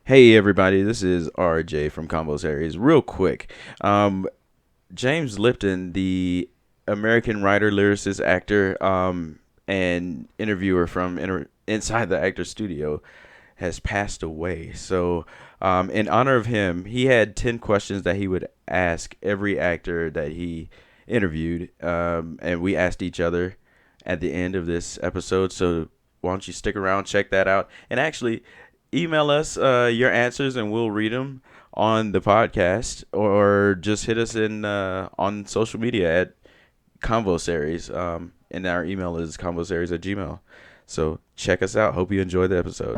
Hey everybody, this is RJ from Convosaries. Real quick, James Lipton, the American writer, lyricist, actor, and interviewer from Inside the Actor Studio, has passed away. So, in honor of him, he had 10 questions that he would ask every actor that he interviewed, and we asked each other at the end of this episode. So, why don't you stick around, check that out, and actually email us your answers and we'll read them on the podcast, or just hit us in on social media at Convosaries. And our email is convosaries@gmail.com. So check us out. Hope you enjoy the episode.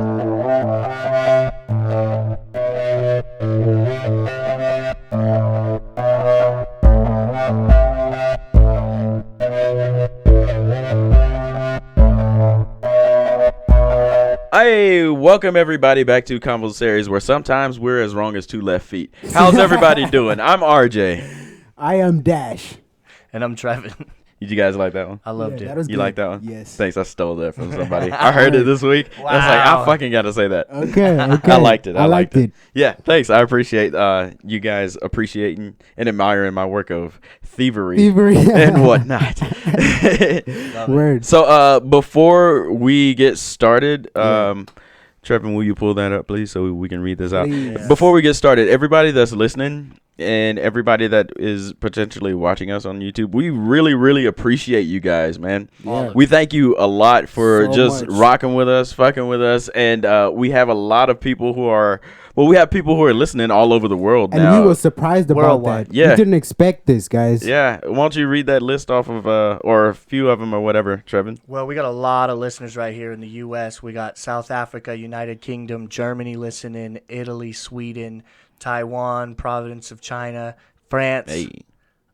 Hey, welcome everybody back to Convosaries, where sometimes we're as wrong as two left feet. How's everybody doing? I'm RJ. I am Dash. And I'm Trevan. Did you guys like that one? I loved it. That was You good. like that one? Yes. Thanks, I stole that from somebody. I heard it this week. I was like, I fucking got to say that. Okay. I liked it. I liked it. Yeah, thanks. I appreciate you guys appreciating and admiring my work of thievery. And whatnot. Word. So before we get started, Trevan, will you pull that up, please, so we can read this out? Please. Before we get started, everybody that's listening and everybody that is potentially watching us on YouTube, we really, really appreciate you guys, man. Yeah. We thank you a lot for So just much. rocking with us, fucking with us, and we have a lot of people who are, we have people who are listening all over the world And now. we were surprised about Worldwide. that. Yeah. We didn't expect this, guys. Yeah, why don't you read that list off of, or a few of them or whatever, Trevan? Well, we got a lot of listeners right here in the U.S. We got South Africa, United Kingdom, Germany listening, Italy, Sweden, Taiwan, Province of China, France. Hey.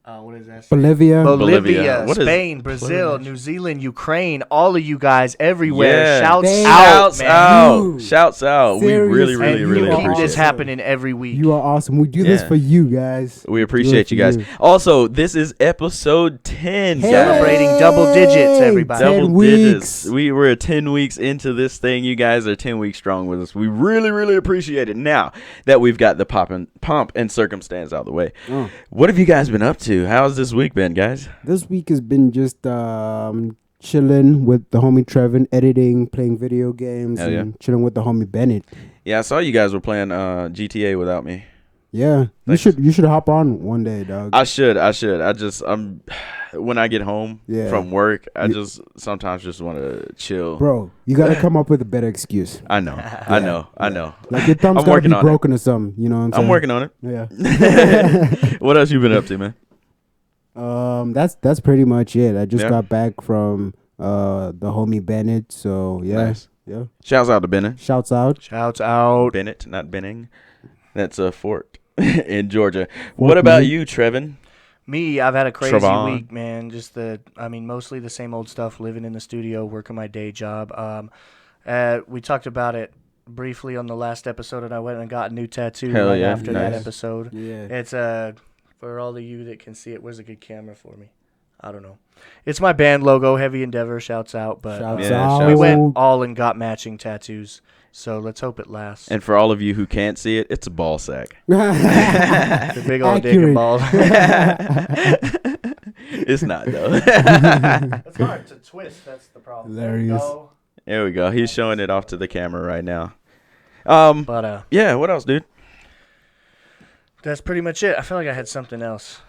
What is that? Bolivia. Bolivia. What is Spain, Brazil, New Zealand, Ukraine, all of you guys everywhere. Yeah. Shouts Thank out, Shouts man. out. You. Shouts out. We Serious. really, And really, you really you are keep appreciate this it. happening every week. You are awesome. We do this Yeah. for you, guys. We appreciate Do you it guys. for you. Also, this is episode 10, Hey, guys. Celebrating double digits, everybody. 10 Double weeks. digits. We're 10 weeks into this thing. You guys are 10 weeks strong with us. We really, really appreciate it. Now that we've got the pomp and circumstance out of the way, Oh. what have you guys been up to? How's this week been, guys? This week has been just chilling with the homie Trevan, editing, playing video games, Hell yeah. and chilling with the homie Bennett. Yeah, I saw you guys were playing GTA without me. Yeah, Thanks. you should hop on one day, dog. I should. I'm when I get home Yeah. from work, I You- just sometimes just want to chill. Bro, you gotta come up with a better excuse. I know. I know. Like your thumb's I'm gotta working be on it. broken or something. You know what I'm saying? I'm working on it. Yeah. What else you been up to, man? That's pretty much it. I just Yeah. got back from the homie Bennett, so yeah. Nice. Yeah. Shouts out to Bennett. Shouts out. Shouts out. Bennett, not Benning. That's a fort in Georgia. What about Maine. you, Trevan? Me, I've had a crazy Trevan. week, man. Just mostly the same old stuff, living in the studio, working my day job. We talked about it briefly on the last episode, and I went and got a new tattoo Hell right yeah, after that nice. episode. Yeah. It's for all of you that can see it, where's a good camera for me? I don't know. It's my band logo, Heavy Endeavor, shouts out. But Shouts Yeah, out. shouts we out. went all and got matching tattoos, so let's hope it lasts. And for all of you who can't see it, it's a ball sack. The big old dick Accurate. and balls. It's not, though. It's hard to twist, that's the problem. Hilarious. No. There we go. He's showing it off to the camera right now. But Yeah, what else, dude? that's pretty much it. I feel like I had something else.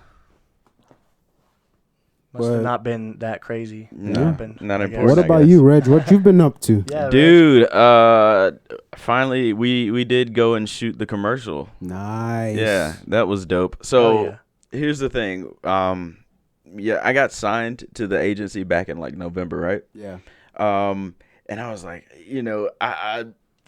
Must have What? not been that crazy. No, happened, not I guess. important. What I about guess. you, Reg? What you've been up to? Yeah, Reg. Dude, finally we did go and shoot the commercial. Nice. Yeah, that was dope. Oh, So yeah. here's the thing. Yeah, I got signed to the agency back in like November, right? Yeah. And I was like,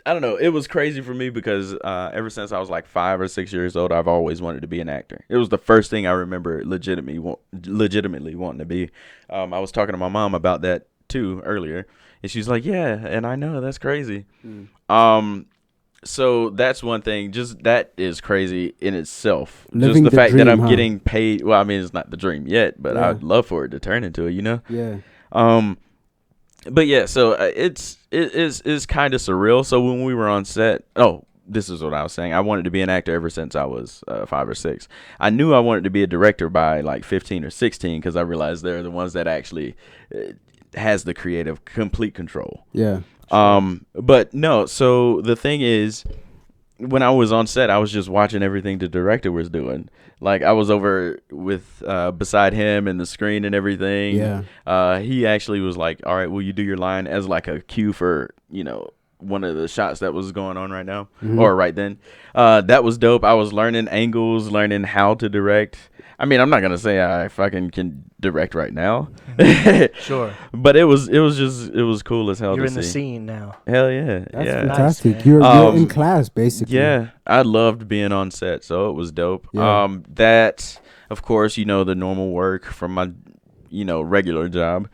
I don't know. It was crazy for me because ever since I was like 5 or 6 years old, I've always wanted to be an actor. It was the first thing I remember legitimately wanting to be. I was talking to my mom about that too earlier, and she's like, "Yeah," and I know that's crazy. So that's one thing. Just that is crazy in itself. Living just the the fact that dream, I'm huh? getting paid. Well, I mean, it's not the dream yet, but Yeah. I'd love for it to turn into it. You know. Yeah. But yeah, so it's kind of surreal. So when we were on set, this is what I was saying. I wanted to be an actor ever since I was 5 or 6. I knew I wanted to be a director by like 15 or 16 because I realized they're the ones that actually has the creative complete control. Yeah. But no. So the thing is, when I was on set, I was just watching everything the director was doing. Like I was over with beside him and the screen and everything. Yeah. He actually was like, "All right, will you do your line as like a cue for one of the shots that was going on right now or right then." That was dope. I was learning angles, learning how to direct. I mean, I'm not gonna say I fucking can direct right now. Sure. But it was cool as hell. You're to in the see. scene now. Hell yeah. That's yeah. fantastic. Nice, You're in class, basically. Yeah, I loved being on set, so it was dope. Yeah. That, of course, the normal work from my, regular job.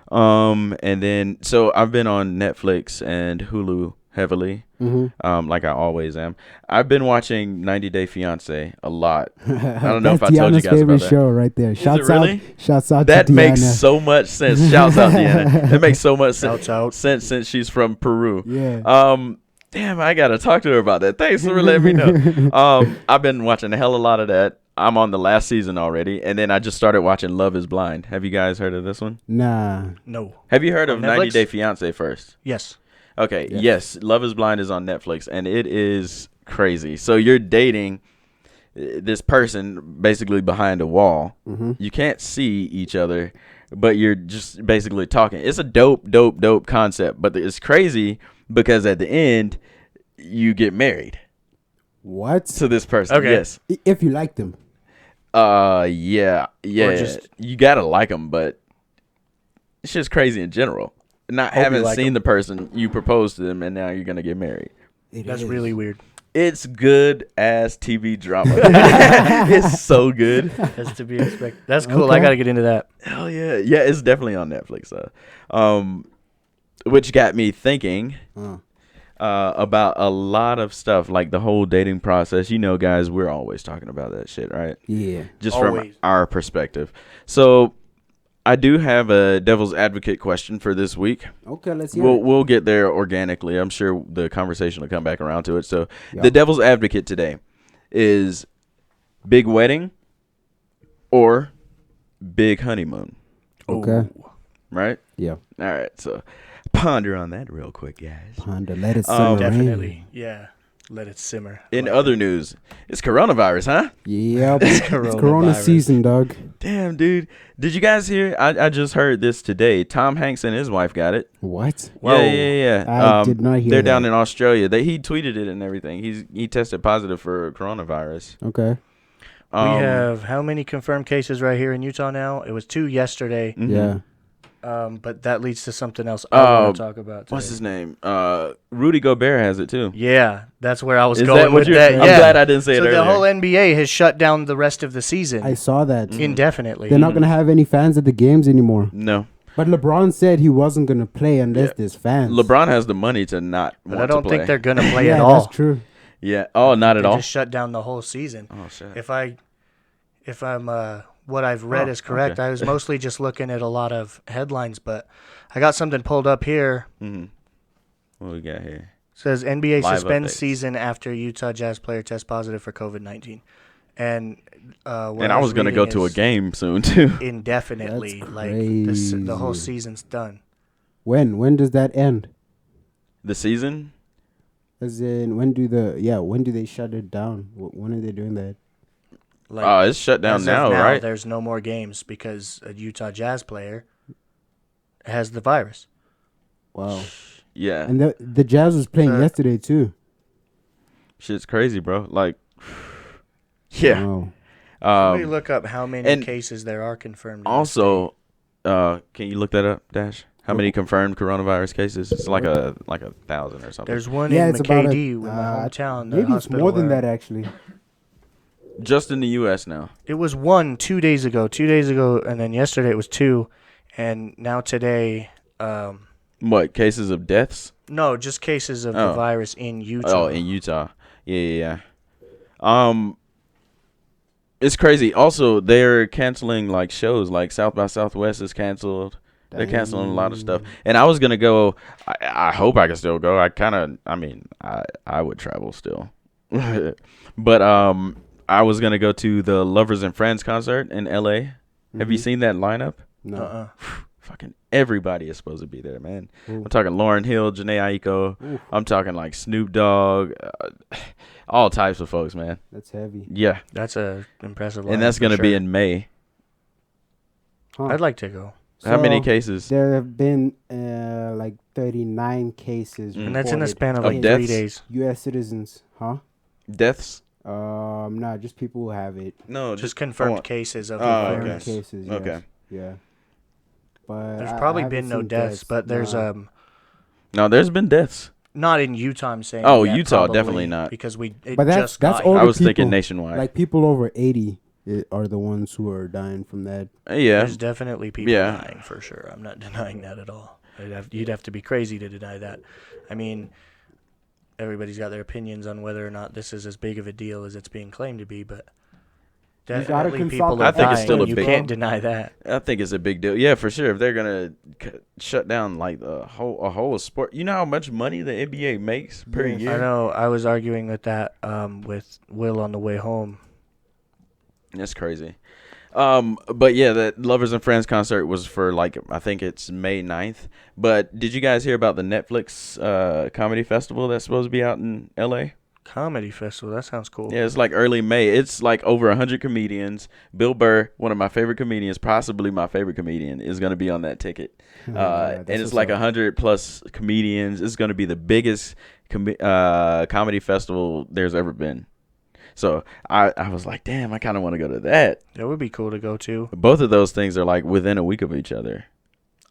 And then, so I've been on Netflix and Hulu heavily, like I always am. I've been watching 90 Day Fiance a lot. I don't know if I told you guys favorite about that. show right there. Shouts really? Shouts out That to makes Deanna. so much sense. Shouts out, Deanna. That makes so much Shouts out. sense since she's from Peru. Yeah. Damn, I gotta talk to her about that. Thanks for letting me know. I've been watching a hell of a lot of that. I'm on the last season already, and then I just started watching Love Is Blind. Have you guys heard of this one? Nah. No. Have you heard of On 90 Netflix? Day Fiance first? Yes. Okay, Yes. yes. Love Is Blind is on Netflix, and it is crazy. So you're dating this person basically behind a wall. You can't see each other, but you're just basically talking. It's a dope concept, but it's crazy because at the end, you get married What? to this person. Okay. Yes. If you like them. Yeah. just- You gotta like them, but it's just crazy in general. Not Hope you having like seen 'em. the person, you propose to them, and now you're gonna get married. That's really weird. It's good ass TV drama. It's so good. That's to be expected. That's cool. I Okay. got to get into that. Hell yeah. Yeah, it's definitely on Netflix though. Which got me thinking about a lot of stuff, like the whole dating process. Guys, we're always talking about that shit, right? Yeah. Just Always. from our perspective. So I do have a devil's advocate question for this week. Okay, let's hear We'll it. we'll get there organically. I'm sure the conversation will come back around to it. So Yeah. the devil's advocate today is big wedding or big honeymoon, Okay. Ooh. right? Yeah. All right. So ponder on that real quick, guys. Ponder. Let it simmer in. Definitely. Yeah. Let it simmer. In other news, it's coronavirus, huh? Yep. It's Corona coronavirus. season, dog. Damn, dude. Did you guys hear? I just heard this today. Tom Hanks and his wife got it. What? Whoa. Yeah. I did not hear They're that. down in Australia. He tweeted it and everything. He tested positive for coronavirus. Okay. We have how many confirmed cases right here in Utah now? It was 2 yesterday. Mhm. Yeah. But that leads to something else I want to talk about today. What's his name? Rudy Gobert has it too. Yeah, that's where I was Is going that what with you're? that. I'm Yeah. glad I didn't say So it earlier. the whole NBA has shut down the rest of the season I saw that. indefinitely. They're not going to have any fans at the games anymore. No, But LeBron said he wasn't going to play unless Yeah. there's fans. LeBron has the money to not but want I don't to play. think they're going to play yeah, at all. that's true. Yeah. Oh, not at They all. just shut down the whole season. Oh shit. If I'm what I've read Oh, is correct, okay. I was mostly just looking at a lot of headlines, but I got something pulled up here. What we got here? It says NBA Live suspends updates. season after Utah Jazz player tests positive for COVID-19. And And I was gonna go to a game soon too. indefinitely. That's Like the whole crazy. season's done. When does that end? The season? As in, when do they shut it down? When are they doing that? Like It's shut down as of now, right? There's no more games because a Utah Jazz player has the virus. Wow. Yeah. And the Jazz was playing Uh, yesterday too. Shit's crazy, bro. Like, yeah. Wow. Let me look up how many and cases there are confirmed. in the Also, can you look that up, Dash? How many confirmed coronavirus cases? It's like a 1,000 or something. There's one Yeah, in it's about McKD, in my hometown. The Maybe it's hospital more than where- that actually. Just in the U.S. now. It was 1 2 days ago. 2 days ago, and then yesterday it was 2, and now today, What, cases of deaths? no, just cases of the Oh. virus in Utah. Oh, in Utah. Yeah. It's crazy. Also, they're canceling like shows. Like South by Southwest is canceled. They're canceling a lot of stuff. And I was gonna go. I hope I can still go. I would travel still. But I was gonna go to the Lovers and Friends concert in L.A. Have you seen that lineup? No. Fucking everybody is supposed to be there, man. Ooh. I'm talking Lauryn Hill, Janae Aiko. Ooh. I'm talking like Snoop Dogg, all types of folks, man. That's heavy. Yeah, That's a impressive lineup and that's for gonna be sure. in May. Huh. I'd like to go. How many So, cases? There have been like 39 cases. Mm. And that's in the reported span of Of like deaths? 3 days. U.S. citizens, huh? Deaths? Nah, just people who have it. No, Just confirmed cases of the Oh, virus. okay. Cases, yes. Okay. Yeah. But There's I probably haven't been no seen deaths, but there's Nah. No, there's been deaths. not in Utah. I'm saying. Oh, yet, Utah, probably, definitely not. because But that's got older I was thinking people, nationwide. like people over 80 are the ones who are dying from that. Yeah, There's definitely people Yeah. dying for sure. I'm not denying that at all. You'd have to be crazy to deny that. I mean, everybody's got their opinions on whether or not this is as big of a deal as it's being claimed to be, but gotta definitely consult people the are I think it's dying. still a You big- can't deny that. I think it's a big deal. Yeah, for sure. If they're gonna shut down like a whole sport, you know how much money the NBA makes per Yes. year. I know. I was arguing with that with Will on the way home. That's crazy. But yeah, that Lovers and Friends concert was for like I think it's May 9th. But did you guys hear about the Netflix comedy festival that's supposed to be out in LA? Comedy festival. That sounds cool. Yeah, it's like early May. It's like over 100 comedians. Bill Burr, one of my favorite comedians, possibly my favorite comedian, is going to be on that ticket. And it's like 100 plus comedians. It's going to be the biggest comedy festival there's ever been. So I was like, damn, I kind of want to go to that. That would be cool to go to. Both of those things are like within a week of each other.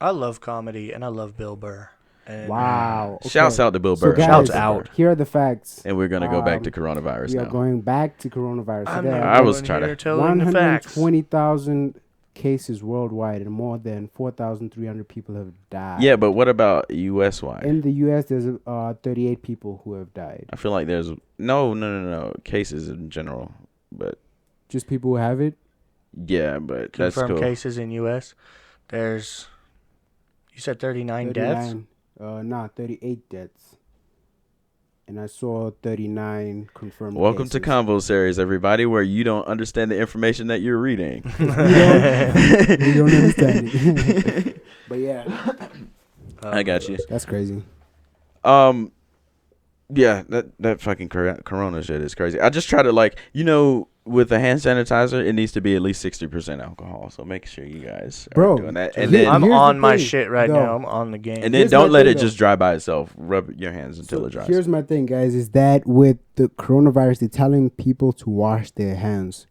I love comedy and I love Bill Burr. And Wow. Okay. Shouts out to Bill So Burr. guys, Shouts out. Here are the facts. And we're going to go back to Um, coronavirus We are now. going back to coronavirus. So I'm there not are I was going trying to- here telling the facts. 120,000 cases worldwide, and more than 4,300 people have died. Yeah, but what about U.S. wide? In the U.S., there's 38 people who have died. I feel like there's no cases in general. But Just people who have it. yeah, but that's Confirmed cool. cases in U.S. There's, you said 39 deaths? 38 deaths. And I saw 39 confirmed Welcome to cases. Convosaries, everybody, where you don't understand the information that you're reading. We don't understand it. But yeah, I got you. that's crazy. Yeah, that fucking corona shit is crazy. I just try to with the hand sanitizer, it needs to be at least 60% alcohol. So make sure you guys Bro, are doing that. And here- then I'm here's the on my thing, shit right though. now. I'm on the game. and then here's don't my let thing, it just though. dry by itself. Rub your hands until it dries. Here's my thing, guys, is that with the coronavirus, they're telling people to wash their hands.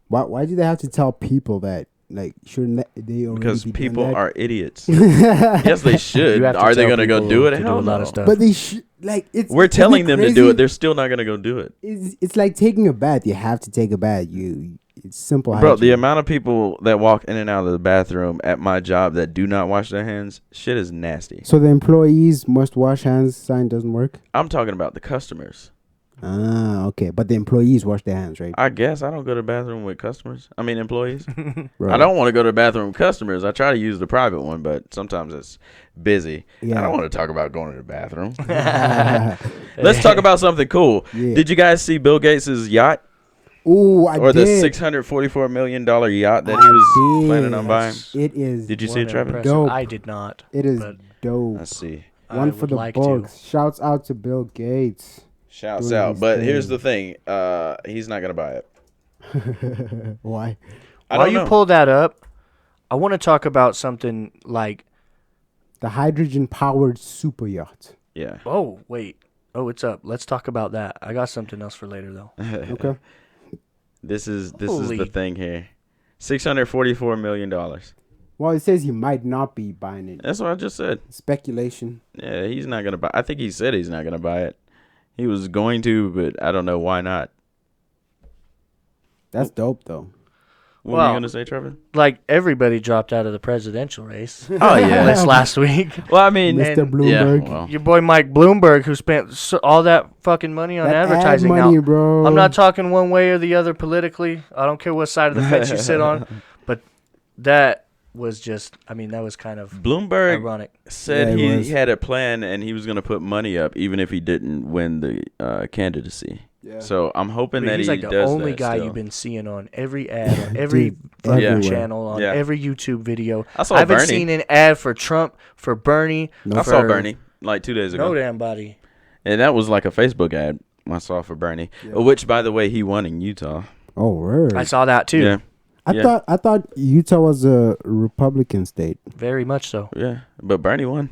Why do they have to tell people that? Like, shouldn't they already Because be doing people that? are idiots. Yes, they should. You have to Are they tell going to go people do it? to do Hell a lot no. of stuff. But they should, like, it's... We're isn't telling it them to do crazy? it. They're still not going to go do it. It's like taking a bath. You have to take a bath. It's simple Bro, the hygiene. amount of people that walk in and out of the bathroom at my job that do not wash their hands, shit is nasty. So the employees must wash hands sign doesn't work? I'm talking about the customers. Ah, okay. But the employees wash their hands, right? I guess I don't go to the bathroom with customers. I mean, employees. Right. I don't want to go to the bathroom with customers. I try to use the private one, but sometimes it's busy. Yeah. I don't want to talk about going to the bathroom. Let's talk about something cool. Yeah. Did you guys see Bill Gates' yacht? Ooh, I Or did. the $644 million yacht that he was did. planning on buying? It is. Did you see it, Trevan? Impressive. Dope. I did not. It is but dope. Let's see. I One for would the like books. Shouts out to Bill Gates. Shouts Doing out. his But here's thing. the thing. He's not going to buy it. Why? I While don't you know. pull that up, I want to talk about something like, The hydrogen powered super yacht. Yeah. oh, wait. Oh, it's up. Let's talk about that. I got something else for later, though. Okay. This is the Holy- thing here. $644 million. Well, it says he might not be buying it. That's what I just said. Speculation. Yeah, he's not gonna buy. I think he said he's not gonna buy it. He was going to, but I don't know why not. That's dope, though. What were Well- you gonna say, Trevor? Like, everybody dropped out of the presidential race Oh yeah. this last week. Well, I mean, Mr. and- Bloomberg. Yeah, well, Your boy Mike Bloomberg, who spent all that fucking money on That ad advertising. money, Now, bro. I'm not talking one way or the other politically. I don't care what side of the fence you sit on, but that was just, I mean, that was kind of Bloomberg ironic. said Yeah, it he was. had a plan and he was going to put money up even if he didn't win the candidacy. Yeah. So I'm hoping But that he's he like the does only that guy still. you've been seeing on every ad, on every Dude, fucking everywhere. channel, on Yeah. every YouTube video. I saw I haven't Bernie. seen an ad for Trump, for Bernie. No. I saw for Bernie like 2 days ago. No damn body. And that was like a Facebook ad I saw for Bernie, Yeah. which, by the way, he won in Utah. Oh, word. I saw that too. Yeah, yeah. I thought Utah was a Republican state. Very much so. yeah. But Bernie won.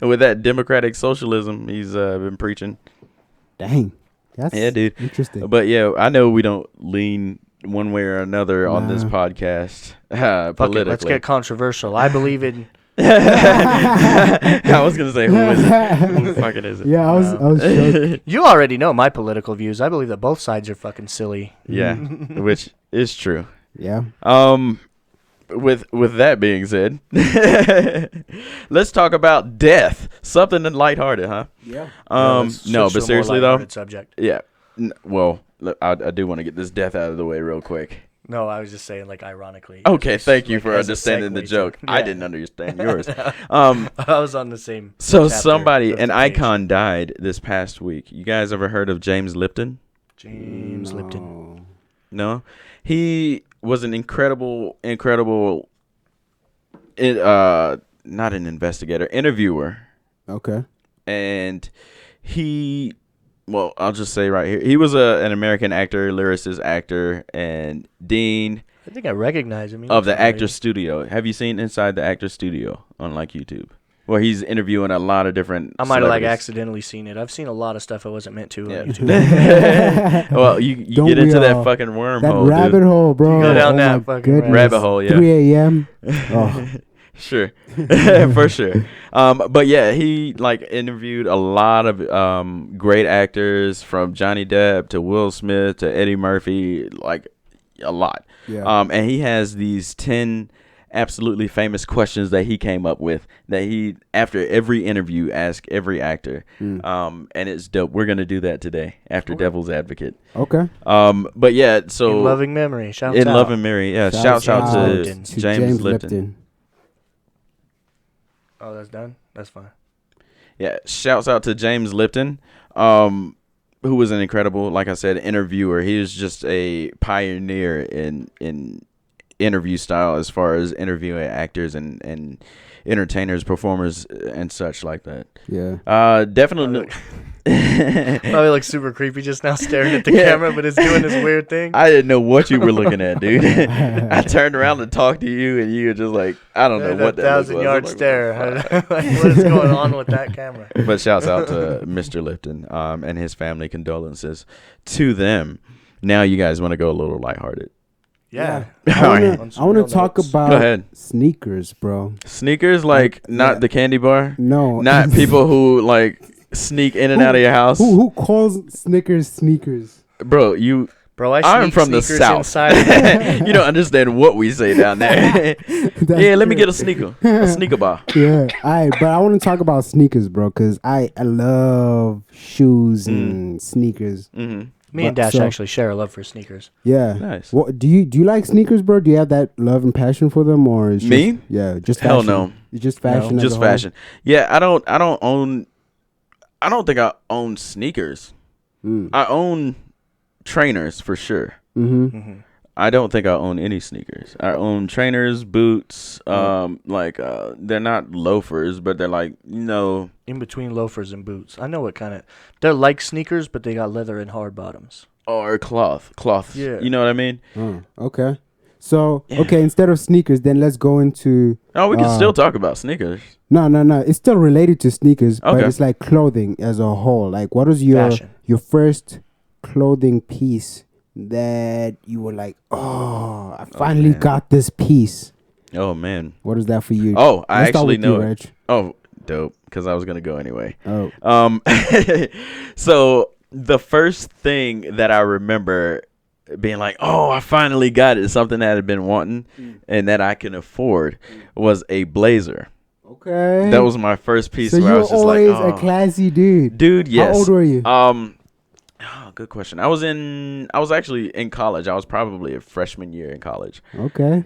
With that democratic socialism he's been preaching. Dang. That's Yeah, dude. interesting. But, yeah, I know we don't lean one way or another on this Nah. podcast Fuck politically. it, let's get controversial. I believe in. I was going to say, who is it? Who fucking is it? Yeah, I was shocked. You already know my political views. I believe that both sides are fucking silly. Yeah, which is true. Yeah. With that being said, let's talk about death. Something lighthearted, huh? Yeah. Let's No, switch but to a more seriously though, lighthearted subject. yeah. Well, I do want to get this death out of the way real quick. No, I was just saying, like, ironically. Okay, As- thank you like, for as a understanding the segue to- joke. I Yeah. didn't understand yours. I was on the same. So chapter somebody, of an the page. icon, died this past week. You guys ever heard of James Lipton? James Lipton. No, he was an incredible, not an investigator, interviewer, Okay. and he, well, I'll just say right here, he was an American actor, lyricist, actor, and dean I think I recognize him. He of looks the familiar. Actors Studio. Have you seen Inside the Actors Studio on like YouTube, where he's interviewing a lot of different? I might have like celebrities? accidentally seen it. I've seen a lot of stuff I wasn't meant to Yeah. on YouTube. Well, you Don't get we into that all? fucking That wormhole, rabbit dude. hole, bro. You go down Oh that my fucking goodness. Rabbit hole, yeah. 3 a.m. Oh. Sure, for sure. But yeah, he like interviewed a lot of great actors, from Johnny Depp to Will Smith to Eddie Murphy, like a lot. Yeah. And he has these 10 absolutely famous questions that he came up with that he, after every interview, ask every actor. And it's dope. We're gonna do that today after Devil's Advocate. Okay. But yeah, so In loving memory. Shouts in out. Love and Mary, yeah. Shouts out to Lipton. James Lipton. Oh, that's done? That's fine. Yeah, shouts out to James Lipton, who was an incredible, like I said, interviewer. He was just a pioneer in interview style as far as interviewing actors and entertainers, performers, and such like that. Yeah. Definitely. Probably looks super creepy just now staring at the Yeah. camera, but it's doing this weird thing. I didn't know what you were looking at, dude. I turned around to talk to you, and you were just like, I don't know That what that was. 1,000-yard Like, stare. what the fuck? Like, what is going on with that camera? But shouts out to Mr. Lipton and his family. Condolences to them. Now you guys want to go a little lighthearted. Yeah. All right. On some I want real to talk notes. about Go ahead. sneakers, bro. Sneakers, like not yeah. the candy bar, No. not people who like sneak in and out of your house, Who calls Snickers sneakers? bro. You, Bro, I I'm sneak from the sneakers South. inside. You don't understand what we say down there. Yeah, let me get a sneaker bar. Yeah, but I want to talk about sneakers, bro, because I love shoes and sneakers. Mm-hmm. Me and But- Dash so- actually share a love for sneakers. Yeah. Nice. What do you like sneakers, bro? Do you have that love and passion for them, or is Me? Just, yeah, just Hell fashion? no. It's just fashion. as a Just whole? fashion. Yeah, I don't think I own sneakers. I own trainers for sure. Mm-hmm. I don't think I own any sneakers. I own trainers, boots, they're not loafers, but they're like, In between loafers and boots. I know what kind of... They're like sneakers, but they got leather and hard bottoms. or cloth. Yeah. You know what I mean? Oh, okay. So Yeah. okay, instead of sneakers, then let's go into Oh, we can still talk about sneakers. no. It's still related to sneakers, but Okay. it's like clothing as a whole. Like, what was your Fashion. first clothing piece that you were like, oh, I finally man. got this piece? Oh man. What is that for you? Oh, I Let's start actually with you, know it. Reg. Oh, dope. Because I was gonna go anyway. Oh, So the first thing that I remember being like, oh, I finally got it, something that I had been wanting and that I can afford, was a blazer. okay. That was my first piece so where I you're was just like, always oh. a classy dude. Dude, yes. How old were you? Good question. I was actually in college. I was probably a freshman year in college. Okay.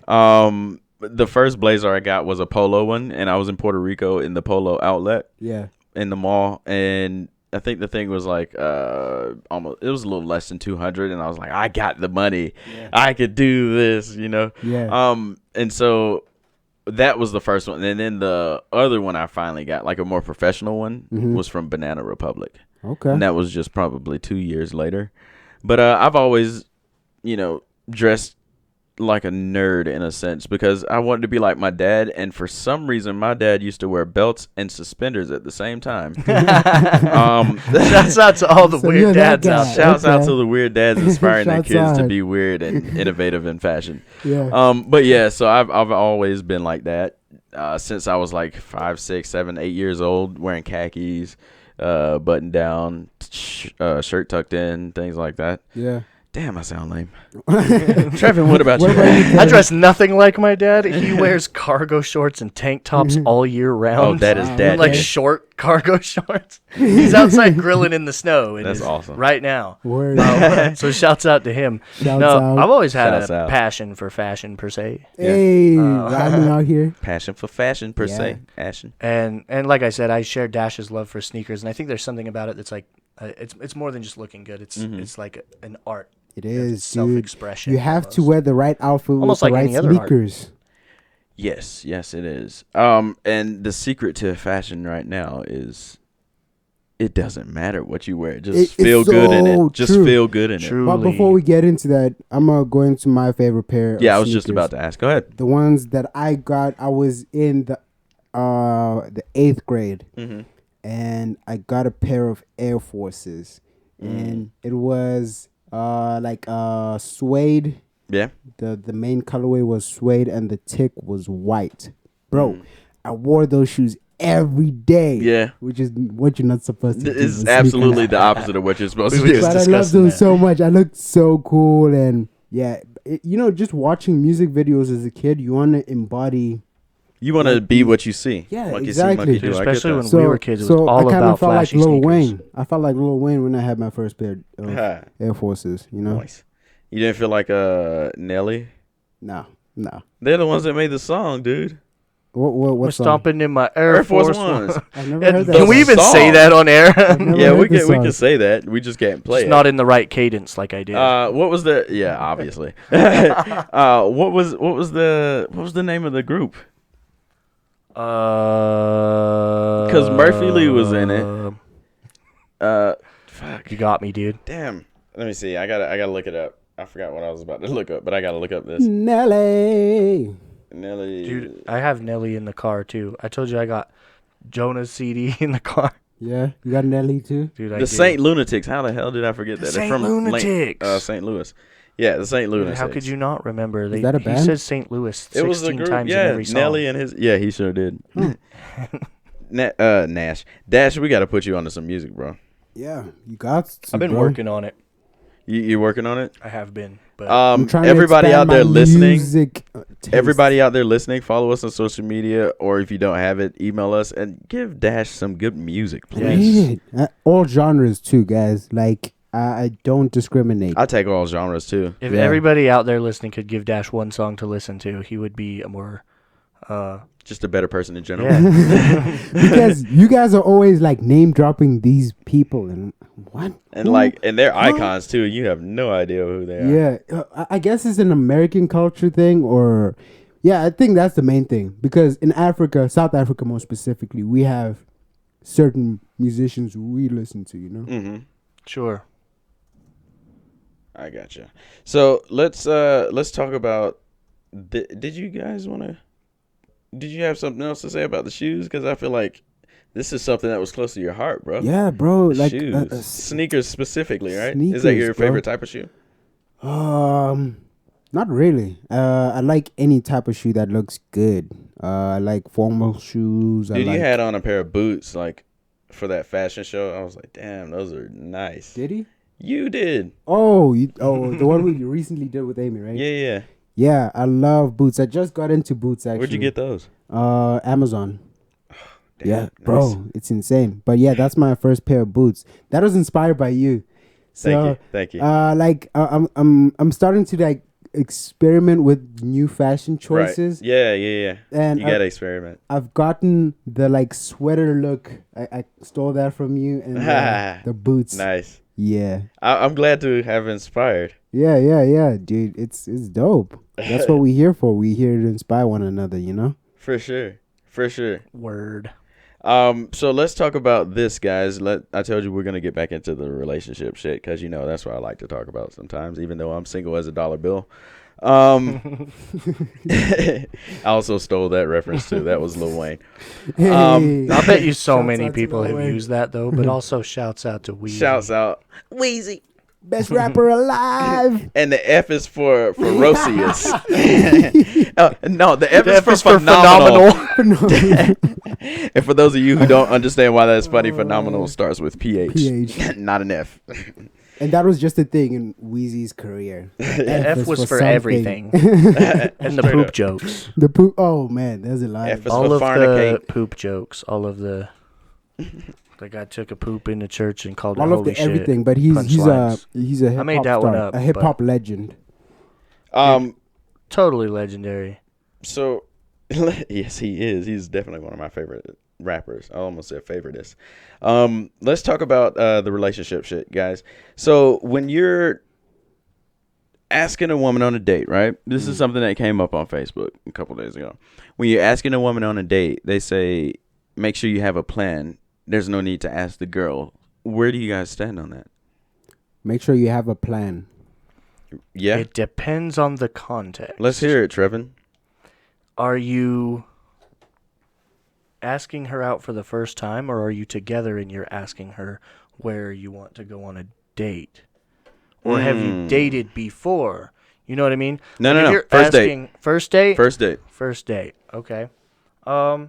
the first blazer I got was a polo one, and I was in Puerto Rico in the polo outlet Yeah. in the mall, and I think the thing was like almost, it was a little less than 200, and I was like, I got the money, I could do this, you know. Yeah. And so that was the first one, and then the other one I finally got, like a more professional one, was from Banana Republic. Okay. And that was just probably 2 years later. But I've always, dressed like a nerd in a sense because I wanted to be like my dad. And for some reason, my dad used to wear belts and suspenders at the same time. Shouts out to all the So weird you're that dads out guy. there. Shouts out to the weird dads inspiring their Shouts kids to out. be weird and innovative in fashion. Yeah. But yeah, so I've always been like that since I was like 5, 6, 7, 8 years old, wearing khakis, button down, shirt tucked in, things like that. Yeah. Damn, I sound lame. Trevan, what about you? I dress nothing like my dad. He wears cargo shorts and tank tops all year round. Oh, that is Wow, dad. And like okay. short cargo shorts. He's outside grilling in the snow. That's awesome. Right now. Word. So shouts out to him. Shouts No, out. I've always had Shouts a out. passion for fashion per se. Hey, rhyming out here. Passion for fashion per Yeah. se. Ashen. And like I said, I share Dash's love for sneakers, and I think there's something about it that's like it's more than just looking good. It's like an art. It It's is, dude. self-expression. You have to almost. wear the right outfit Almost with the like right any other art. sneakers. Yes, it is. And the secret to fashion right now is it doesn't matter what you wear. Just It's feel good in so it. Just true. feel good in it. True. But before we get into that, I'm gonna go into my favorite pair. Yeah, of I was just sneakers. about to ask. Go ahead. The ones that I got. I was in the 8th grade, and I got a pair of Air Forces, and it was like suede. Yeah. The main colorway was suede, and the tick was white. Bro, I wore those shoes every day. Yeah. Which is what you're not supposed to do. It's with absolutely sneakers. the opposite of what you're supposed to We were do. just But I love discussing them that. so much. I looked so cool, and yeah, just watching music videos as a kid, you want to embody. You want to be what you see. Yeah, Monkey exactly. See, monkey do. Dude, I get especially that. when So we were kids, it was so all I kind about of felt like flashy Lil sneakers. Wayne. I felt like Lil Wayne when I had my first pair of Ha, Air Forces. You know, nice. You didn't feel like Nelly? no. They're the ones that made the song, dude. What We're what's stomping in my Air Force Ones. I've never Yeah, heard that. can we even song. say that on air? never Yeah, heard we this can song. say that. We just can't play It's it. not in the right cadence like I did. What was the? Yeah, obviously. What was the name of the group? Because Murphy Lee was in it. Fuck. You got me, dude. Damn. Let me see. I gotta look it up. I forgot what I was about to look up, but I gotta look up this. Nelly. Nelly. Dude, I have Nelly in the car too. I told you I got Jonah's CD in the car. Yeah, you got Nelly too. Dude, The I did. Saint Lunatics. How the hell did I forget The that? Saint They're from Lunatics. St. Louis. Yeah, the St. Dude, Lunatics. how could you not remember? Is that a He band? says St. Louis 16 It was the group. times in Yeah, every song. Nelly and his. Yeah, he sure did. Nash. Dash, we got to put you onto some music, bro. Yeah, you got. To, I've been bro. working on it. You working on it? I have been. But I'm trying to Everybody expand out there my listening. music, taste. Everybody out there listening, follow us on social media, or if you don't have it, email us and give Dash some good music, I please. need it. All genres too, guys. Like I don't discriminate. I take all genres too. if yeah. everybody out there listening could give Dash one song to listen to, he would be a more Just a better person in general. yeah. Because you guys are always like name dropping these people and what? And Who? and they're icons too. You have no idea who they are. Yeah, I guess it's an American culture thing, or yeah, I think that's the main thing. Because in Africa, South Africa more specifically, we have certain musicians we listen to. You know, Mm-hmm. Sure. I gotcha. So let's talk about. Did you guys want to? Did you have something else to say about the shoes? Because I feel like this is something that was close to your heart, bro. yeah, bro. Like shoes, sneakers specifically, right? Is sneakers, that your bro. favorite type of shoe? Not really. I like any type of shoe that looks good. I like formal shoes. Dude, I you like, had on a pair of boots like for that fashion show. I was like, damn, those are nice. Did he? You did. Oh, the one we recently did with Amy, right? Yeah. Yeah, I love boots. I just got into boots actually. Where'd you get those? Amazon. Damn, Yeah, nice. bro, it's insane. But yeah, that's my first pair of boots. That was inspired by you. So, Thank you. I'm starting to like experiment with new fashion choices. Right. Yeah. And You gotta experiment. I've gotten the like sweater look. I stole that from you, and the boots. Nice. Yeah. I'm glad to have inspired. Yeah, dude. It's dope. That's what we're here for. We're here to inspire one another, you know? For sure. Word. So let's talk about this, guys. I told you we're gonna get back into the relationship shit because that's what I like to talk about sometimes, even though I'm single as a dollar bill. I also stole that reference too. That was Lil Wayne. I bet you so Shouts many out to people Lil have Wayne. used that though, but also shouts out to Weezy. Shouts out Wheezy. Best rapper alive. And the F is for ferocious. No, the F is for phenomenal. And for those of you who don't understand why that's funny, phenomenal starts with PH. PH. Not an F. And that was just a thing in Weezy's career. F was for something. everything. And the poop jokes. The poop. Oh man, there's a lot. F is All for of the farnicate. poop jokes. All of the. The guy took a poop in the church and called it All holy of the everything, shit. but he's a Punchlines. hip made hop that star, one up, a hip hop legend. Totally legendary. So, yes, he is. He's definitely one of my favorite rappers. I almost said favoriteest. Let's talk about the relationship shit, guys. So, when you're asking a woman on a date, right? This is something that came up on Facebook a couple days ago. When you're asking a woman on a date, they say, make sure you have a plan. There's no need to ask the girl. Where do you guys stand on that? Make sure you have a plan. Yeah. It depends on the context. Let's hear it, Trevan. Are you asking her out for the first time, or are you together and you're asking her where you want to go on a date? Or have you dated before? You know what I mean? No. You're First asking, date. First date? First date. Okay. I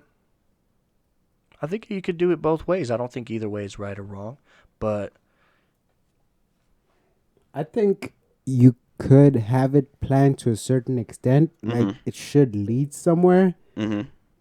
think you could do it both ways. I don't think either way is right or wrong, but I think you could have it planned to a certain extent. Like it should lead somewhere.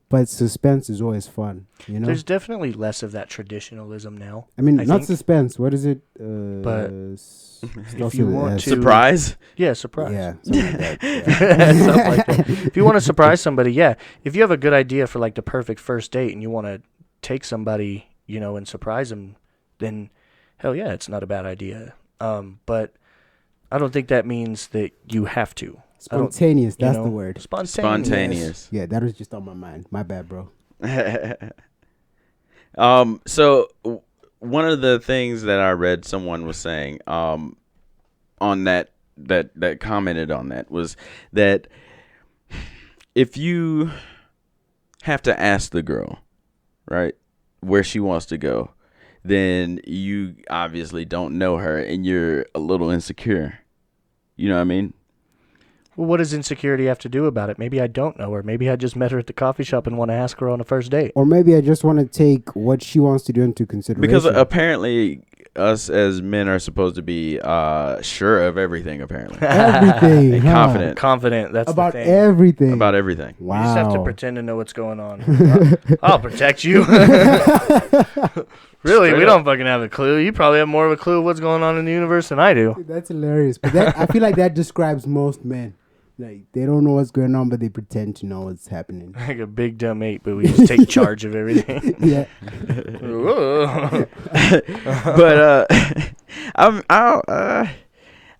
But suspense is always fun, you know? there's definitely less of that traditionalism now. I mean, I not think. suspense. What is it? But if you want to- Surprise? Yeah, surprise. Yeah, something like that. Yeah. Something like that. If you want to surprise somebody, yeah. If you have a good idea for like the perfect first date and you want to take somebody, and surprise them, then hell yeah, it's not a bad idea. But I don't think that means that you have to. Spontaneous, that's the word. Spontaneous. Yeah, that was just on my mind. My bad, bro. So one of the things that I read someone was saying on that commented on that was that if you have to ask the girl, right, where she wants to go, then you obviously don't know her and you're a little insecure. You know what I mean? Well, what does insecurity have to do about it? Maybe I don't know her. Maybe I just met her at the coffee shop and want to ask her on a first date. Or maybe I just want to take what she wants to do into consideration. Because apparently us as men are supposed to be sure of everything, apparently. Everything. And huh? Confident, that's About the thing. everything. About everything. Wow. You just have to pretend to know what's going on. I'll protect you. Really, Straight we up. don't fucking have a clue. You probably have more of a clue of what's going on in the universe than I do. That's hilarious. But I feel like that describes most men. Like, they don't know what's going on, but they pretend to know what's happening. Like a big dumb ape, but we just take charge of everything. Yeah. But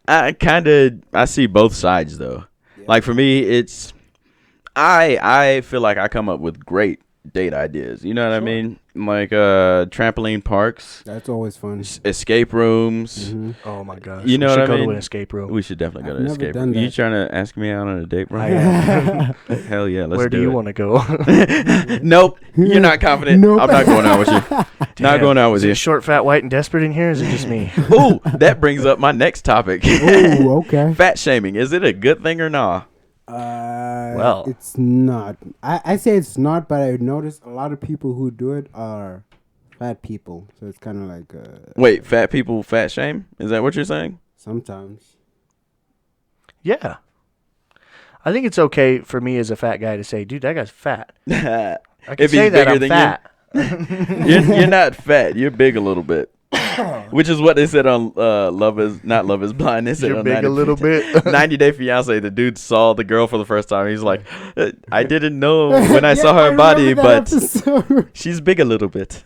I see both sides though. Yeah. Like for me, it's I feel like I come up with great date ideas. You know what I mean? Like trampoline parks, That's always fun. escape rooms. Mm-hmm. Oh my gosh. You know we should what I go mean? to an escape room. We should definitely go I've to an never escape done room. You that. trying to ask me out on a date, bro? I am. Hell yeah, let's Where do you it. want to go? Nope, you're not confident. Nope. I'm not going out with you. Not Damn. going out with Is you. it short, fat, white, and desperate in here? Or is it just me? Ooh, that brings up my next topic. Oh, okay. Fat shaming. Is it a good thing or not? Well. It's not. I say it's not, but I noticed a lot of people who do it are fat people. So it's kind of like Wait, fat people fat shame? Is that what you're saying? sometimes. Yeah. I think it's okay for me as a fat guy to say, dude, that guy's fat. I can If he's say that bigger I'm than fat. You're not fat. You're big a little bit. which is what they said on Love Is Blind. They said You're on big 90, a little bit. 90 Day Fiance. The dude saw the girl for the first time. He's like, I didn't know when I saw her body, but she's big a little bit.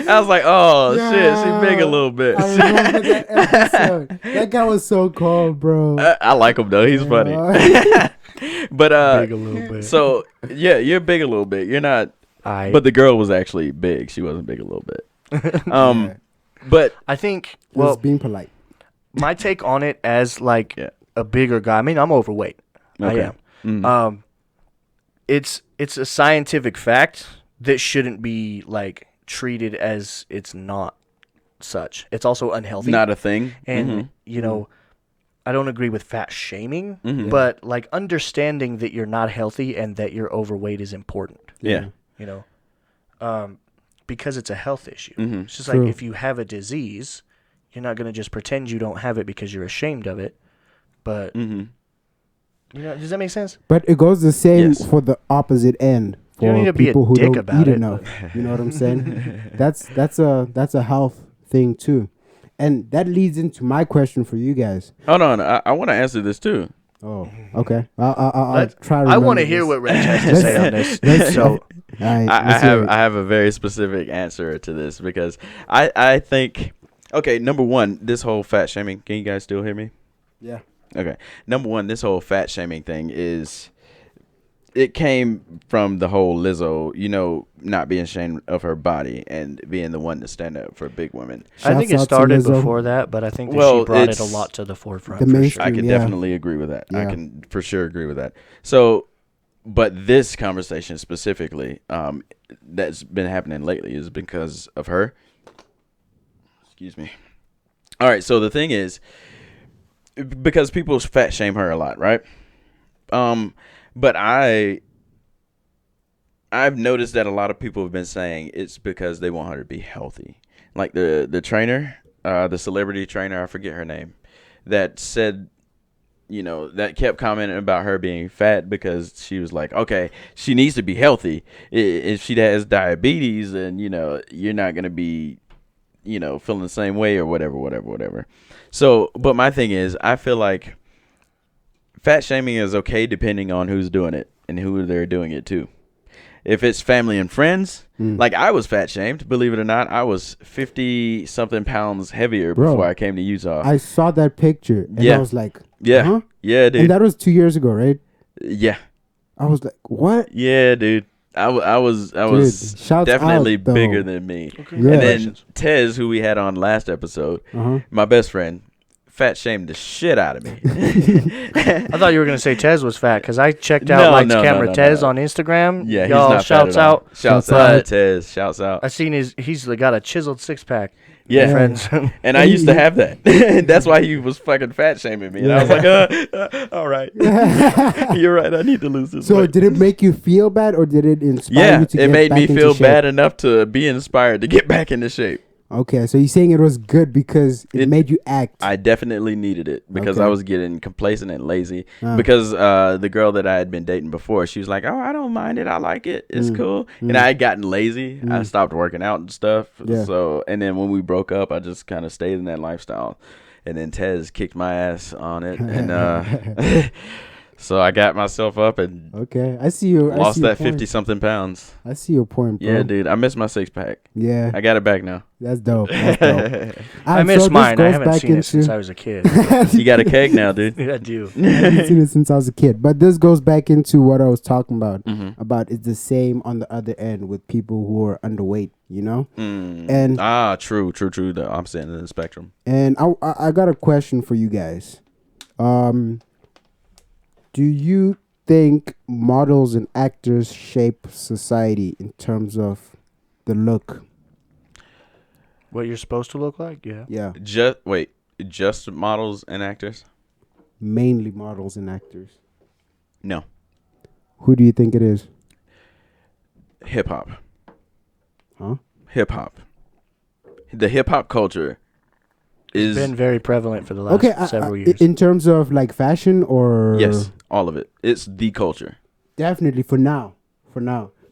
I was like, oh shit, she's big a little bit. I remember that episode. That guy was so cold, bro. I like him though. He's funny. But Big a little bit. so yeah, you're big a little bit. You're not. But the girl was actually big. She wasn't big a little bit. But I think, Well, well, being polite. my take on it as like Yeah. a bigger guy. I mean, I'm overweight. Okay. I am. Mhm. It's a scientific fact that shouldn't be like treated as it's not such. It's also unhealthy. Not a thing. And Mhm. you know, I don't agree with fat shaming, Mhm. but like understanding that you're not healthy and that you're overweight is important. Yeah. You know, because it's a health issue. Mhm. It's just True. like if you have a disease, you're not gonna just pretend you don't have it because you're ashamed of it. But Mhm. you know, does that make sense? But it goes the same Yes. for the opposite end. You don't For need to be a people who dick don't about eat it, enough. You know what I'm saying? That's a health thing too. And that leads into my question for you guys. Hold on. I want to answer this too. Oh, okay. I'll Let- try to I want to remember hear this. what Reg has to say on this. Let's- So All right, I let's hear have it. I have a very specific answer to this because I think okay, number one, this whole fat shaming. Can you guys still hear me? Yeah. Okay. Number one, this whole fat shaming thing it came from the whole Lizzo, not being ashamed of her body and being the one to stand up for big women. I think it Shouts out to started Lizzo. before that, but I think that Well, she brought it a it's lot to the forefront. the for mainstream. sure. I can Yeah. definitely agree with that. I Yeah. can for sure agree with that. So, but this conversation specifically, that's been happening lately is because of her. Excuse me. All right. So the thing is, because people fat shame her a lot, right? But I've noticed that a lot of people have been saying it's because they want her to be healthy. Like the trainer, the celebrity trainer, I forget her name, that said, that kept commenting about her being fat because she was like, okay, she needs to be healthy. If she has diabetes, then, you're not going to be, feeling the same way or whatever. So, but my thing is, I feel like fat shaming is okay depending on who's doing it and who they're doing it to. If it's family and friends, like I was fat shamed, believe it or not, I was 50 something pounds heavier Bro, before I came to Utah. I saw that picture and Yeah. I was like, Yeah. huh? Yeah, dude. And that was 2 years ago, right? Yeah. I was like, what? Yeah, dude. I was shouts definitely out, though. bigger than me. Yeah. And then Tez, who we had on last episode, Uh-huh. my best friend, fat shamed the shit out of me. I thought you were gonna say Tez was fat because I checked out No, Lights no, Camera no, Tez no. on Instagram. Yeah, he's Y'all not shouts fat at all. out. Shouts Shouts out out. to Tez. Shouts out. I seen he's got a chiseled six pack. Yeah. friends. And I used to have that. That's why he was fucking fat shaming me. And I was like, all right. You're right. I need to lose this So weight. did it make you feel bad or did it inspire Yeah, you to it get made back me into feel shape? bad enough to be inspired to get back into shape. Okay, so you're saying it was good because it made you act. I definitely needed it because Okay. I was getting complacent and lazy. Ah. Because the girl that I had been dating before, she was like, "Oh, I don't mind it. I like it. It's cool." And I had gotten lazy. I stopped working out and stuff. Yeah. So, and then when we broke up, I just kind of stayed in that lifestyle. And then Tez kicked my ass on it, and so I got myself up and Okay, I see you. lost I see your that 50 something pounds. I see your point, bro. Yeah, dude, I miss my six pack. Yeah, I got it back now. that's dope. That's dope. I miss mine. I haven't seen it since I was a kid. You got a keg now, dude. I do. I haven't seen it since I was a kid. But this goes back into what I was talking about. Mm-hmm. About it's the same on the other end with people who are underweight, Mm. And True. The opposite end of the spectrum. and I got a question for you guys. Do you think models and actors shape society in terms of the look? What you're supposed to look like? Yeah. Yeah, Just models and actors? mainly models and actors. No. Who do you think it is? Hip hop. Huh? Hip hop. The hip hop culture is It's been very prevalent for the last Okay, several years. in terms of like fashion or yes, all of it. It's the culture. definitely for now.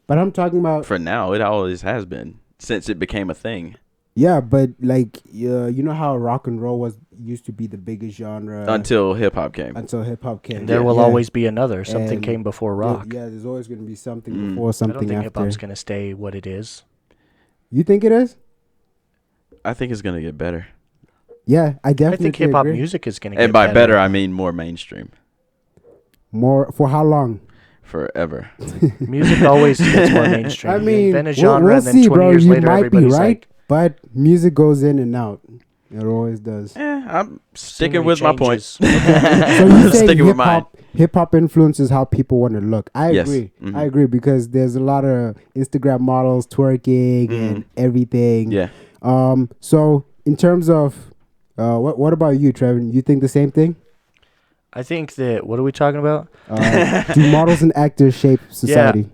But I'm talking about For now, it always has been. since it became a thing Yeah, but like you know how rock and roll used to be the biggest genre until hip hop came. until hip hop came. And there will always be another. Something And came before rock. Yeah, there's always going to be something Mm. before I something don't think hip after. hop's gonna stay what it is. You think it is? I think it's gonna get better, Yeah, I I definitely think hip hop agree. music is gonna get and by better. better I mean more mainstream. More for how long? Forever. Music always gets more mainstream. I You mean, invent a we'll genre, and then see, 20 bro. years You later, might be everybody's right, like, but music goes in and out. It always does. I'm sticking scenery with my point. changes. So you I'm say sticking with mine. hip hop influences how people want to look. I Yes. agree. Mhm. I agree because there's a lot of Instagram models twerking and everything. Yeah. So in terms of what about you, Trevan? You think the same thing? I think that, what are we talking about? Do models and actors shape society?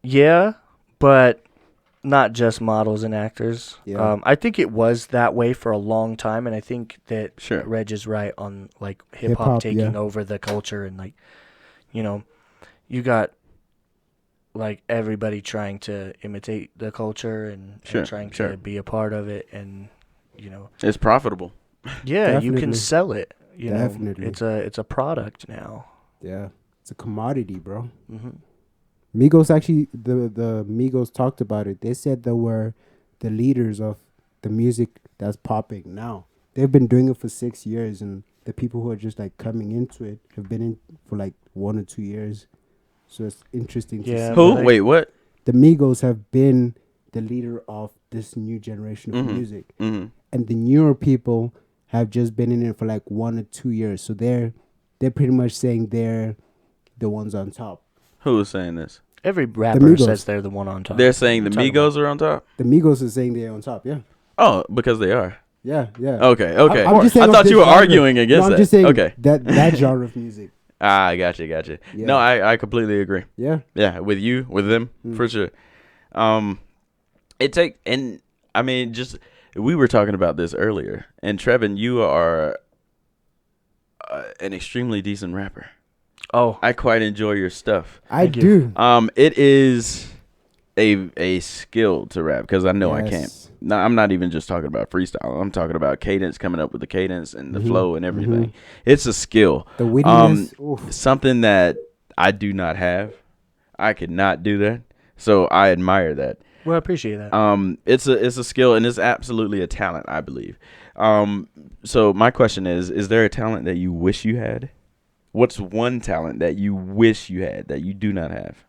Yeah, but not just models and actors. Yeah. I think it was that way for a long time, and I think that Sure. Reg is right on like hip Hip-hop, hop taking yeah. over the culture, and like, you know, you got like everybody trying to imitate the culture and Sure, trying sure. to be a part of it, and you know, It's profitable. yeah, you Definitely. can sell it. You Definitely. know, it's a product now. Yeah. It's a commodity, bro. Hmm. Migos actually, the Migos talked about it. They said they were the leaders of the music that's popping now. They've been doing it for 6 years, and the people who are just like coming into it have been in for like 1 or 2 years. So it's interesting to Yeah, see. Who? but Wait, what? The Migos have been the leader of this new generation of Mhm. music, Mm-hmm. and the newer people have just been in it for like 1 or 2 years. So they're pretty much saying they're the ones on top. Who is saying this? Every rapper Migos. says they're the one on top. They're saying the What are you Migos talking are on top? The Migos are saying they're on top. Yeah, Oh, because they are. yeah, yeah. Okay, okay. I'm just saying I of thought this you were genre. arguing against No, I'm that. just saying Okay. that genre of music. Ah, gotcha. Yeah. No, I completely agree. Yeah. Yeah, with you, with them, for sure. And I mean, just we were talking about this earlier, and Trevan, you are an extremely decent rapper. Oh, I quite enjoy your stuff. I Thank you. do. It is a skill to rap because I know I can't. Yes. No, I'm not even just talking about freestyle. I'm talking about cadence, coming up with the cadence and the flow and everything. It's a skill. The wittiness. Oof. Something that I do not have. I could not do that. So I admire that. well, I appreciate that. It's a skill and it's absolutely a talent, I believe. So my question is there a talent that you wish you had? What's one talent that you wish you had that you do not have?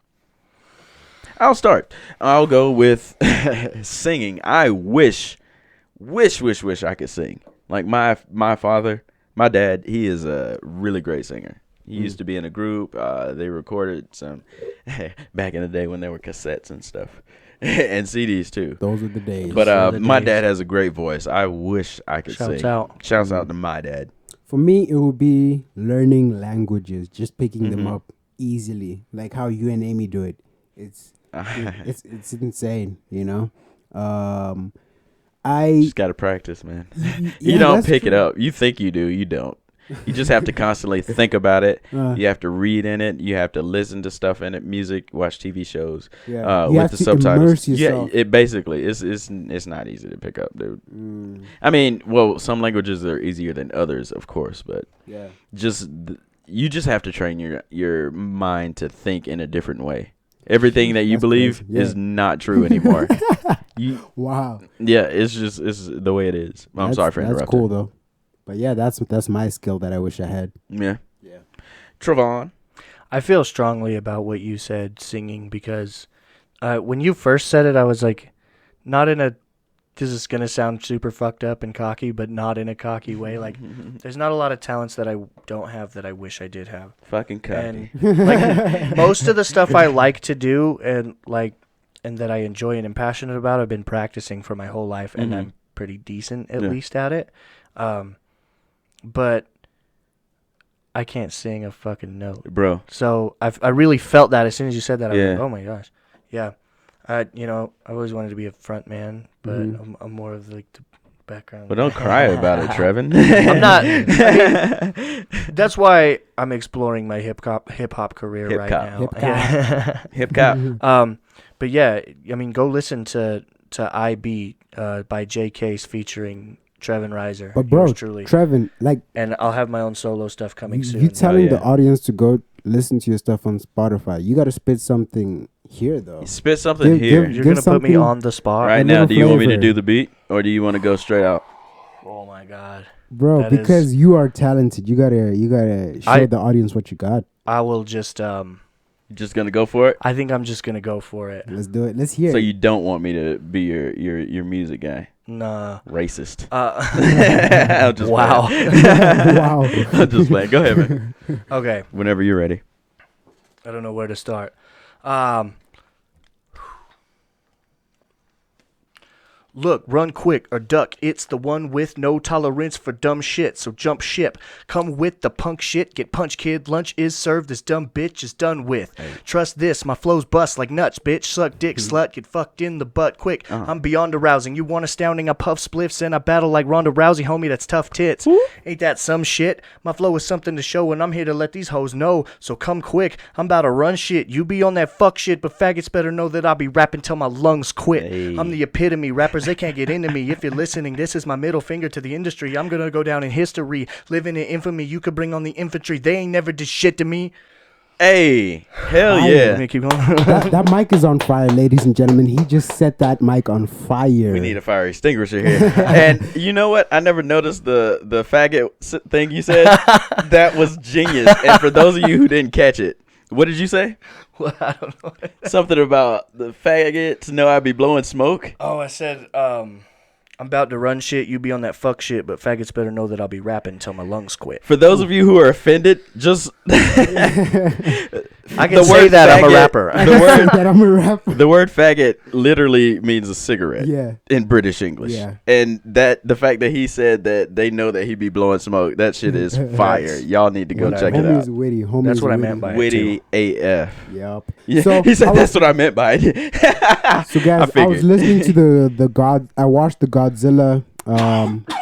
I'll start. I'll go with singing. I wish I could sing. Like my father, my dad, he is a really great singer. He used to be in a group. They recorded some back in the day when there were cassettes and stuff. And CDs too. Those are the days. But the my days. dad has a great voice. I wish I could Shouts sing. out. Shouts out to my dad. For me, it would be learning languages, just picking them Mhm. up easily, like how you and Amy do it. It's insane, you know. I Just gotta practice, man. yeah, You don't that's pick it true. up. You think you do. You don't. You just have to constantly think about it. Uh, You have to read in it. You have to listen to stuff in it, music, watch TV shows Yeah. You with have the to subtitles. immerse yourself. Yeah, it basically it's not easy to pick up, dude. Mm, I mean, well, some languages are easier than others, of course, but yeah. you just have to train your mind to think in a different way. Everything that you That's believe crazy. Yeah. is not true anymore. Wow. Yeah, it's the way it is. I'm sorry for interrupting. That's cool though. But yeah, that's my skill that I wish I had. Yeah. Yeah. Trevan. I feel strongly about what you said, singing, because when you first said it, I was like, not in a, this is going to sound super fucked up and cocky, but not in a cocky way. Like, there's not a lot of talents that I don't have that I wish I did have. Fucking cocky. And like most of the stuff I like to do and that I enjoy and am passionate about, I've been practicing for my whole life, and Mhm. I'm pretty decent at Yeah. least at it. But I can't sing a fucking note. Bro. So I really felt that as soon as you said that. I was Yeah. like, oh my gosh, yeah. I always wanted to be a front man, but Mhm. I'm more of like the background. But don't cry about it, Trevan. I'm not. I mean, that's why I'm exploring my hip hop career right Hip-hop. now. Hip-hop. Yeah. Hip cop. But yeah, I mean, go listen to IB by J Case featuring Trevan Riser. But bro, Yours truly. Trevan, like, And I'll have my own solo stuff coming soon. you telling yeah. the audience to go listen to your stuff on Spotify. You got to spit something here, though. Spit something here. You're gonna put me on the spot Right a now, little do you want me to flavor. do the beat, or do you want to go straight out? Oh my god, Bro, That because is- you are talented. You gotta show the audience what you got. I will just You just gonna go for it? I think I'm just gonna go for it. Let's do it. Let's hear So it. you don't want me to be your music guy? Nah. Racist. Uh, I'm just wow. playing. Wow. I'm just playing. Go ahead, man. Okay. Whenever you're ready. I don't know where to start. Look, run quick or duck. It's the one with no tolerance for dumb shit. So jump ship. Come with the punk shit. Get punched, kid. Lunch is served. This dumb bitch is done with. Trust this. My flow's bust like nuts, bitch. Suck dick, slut. Get fucked in the butt quick. I'm beyond arousing. You want astounding? I puff spliffs and I battle like Ronda Rousey, homie. That's tough tits. Ain't that some shit? My flow is something to show, and I'm here to let these hoes know. So come quick. I'm about to run shit. You be on that fuck shit, but faggots better know that I'll be rapping till my lungs quit. Hey. I'm the epitome. Rappers, they can't get into me. If you're listening, this is my middle finger to the industry. I'm gonna go down in history. Living in infamy. You could bring on the infantry. They ain't never did shit to me. Hey, hell Fire. yeah. Let me keep going. that mic is on fire, ladies and gentlemen. He just set that mic on fire. We need a fire extinguisher here. And you know what? I never noticed the faggot thing you said. That was genius. And for those of you who didn't catch it, what did you say? Well, I don't know. Something about the faggots know I be blowing smoke. Oh, I said, I'm about to run shit. You be on that fuck shit, but faggots better know that I'll be rapping until my lungs quit. For those of you who are offended, just I can the say word that I'm a faggot- rapper. I The can say word that I'm a rapper. the word faggot literally means a cigarette. Yeah. In British English. Yeah. And that the fact that he said that they know that he be blowing smoke, that shit is fire. Y'all need to go Whatever. check it Homie's out. witty. Homie's That's what I witty. meant by it. Witty AF. Yep. Yeah, So he said I was- that's what I meant by it. So guys, I was figured. listening to the God. I watched the Godzilla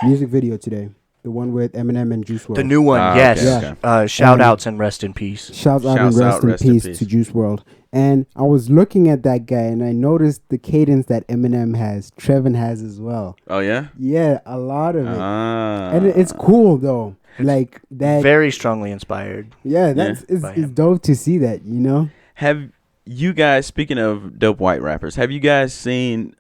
music video today. The one with Eminem and Juice WRLD. The new one, Ah, yes. okay, okay. Shout outs and rest in peace. Shouts out Shouts and out, rest in peace to Juice WRLD. And I was looking at that guy and I noticed the cadence that Eminem has, Trevan has as well. Oh yeah? Yeah, a lot of it. Ah. And it's cool though. Like that. Very strongly inspired. Yeah, that's by it's him. dope to see that, you know? Have you guys, speaking of dope white rappers, have you guys seen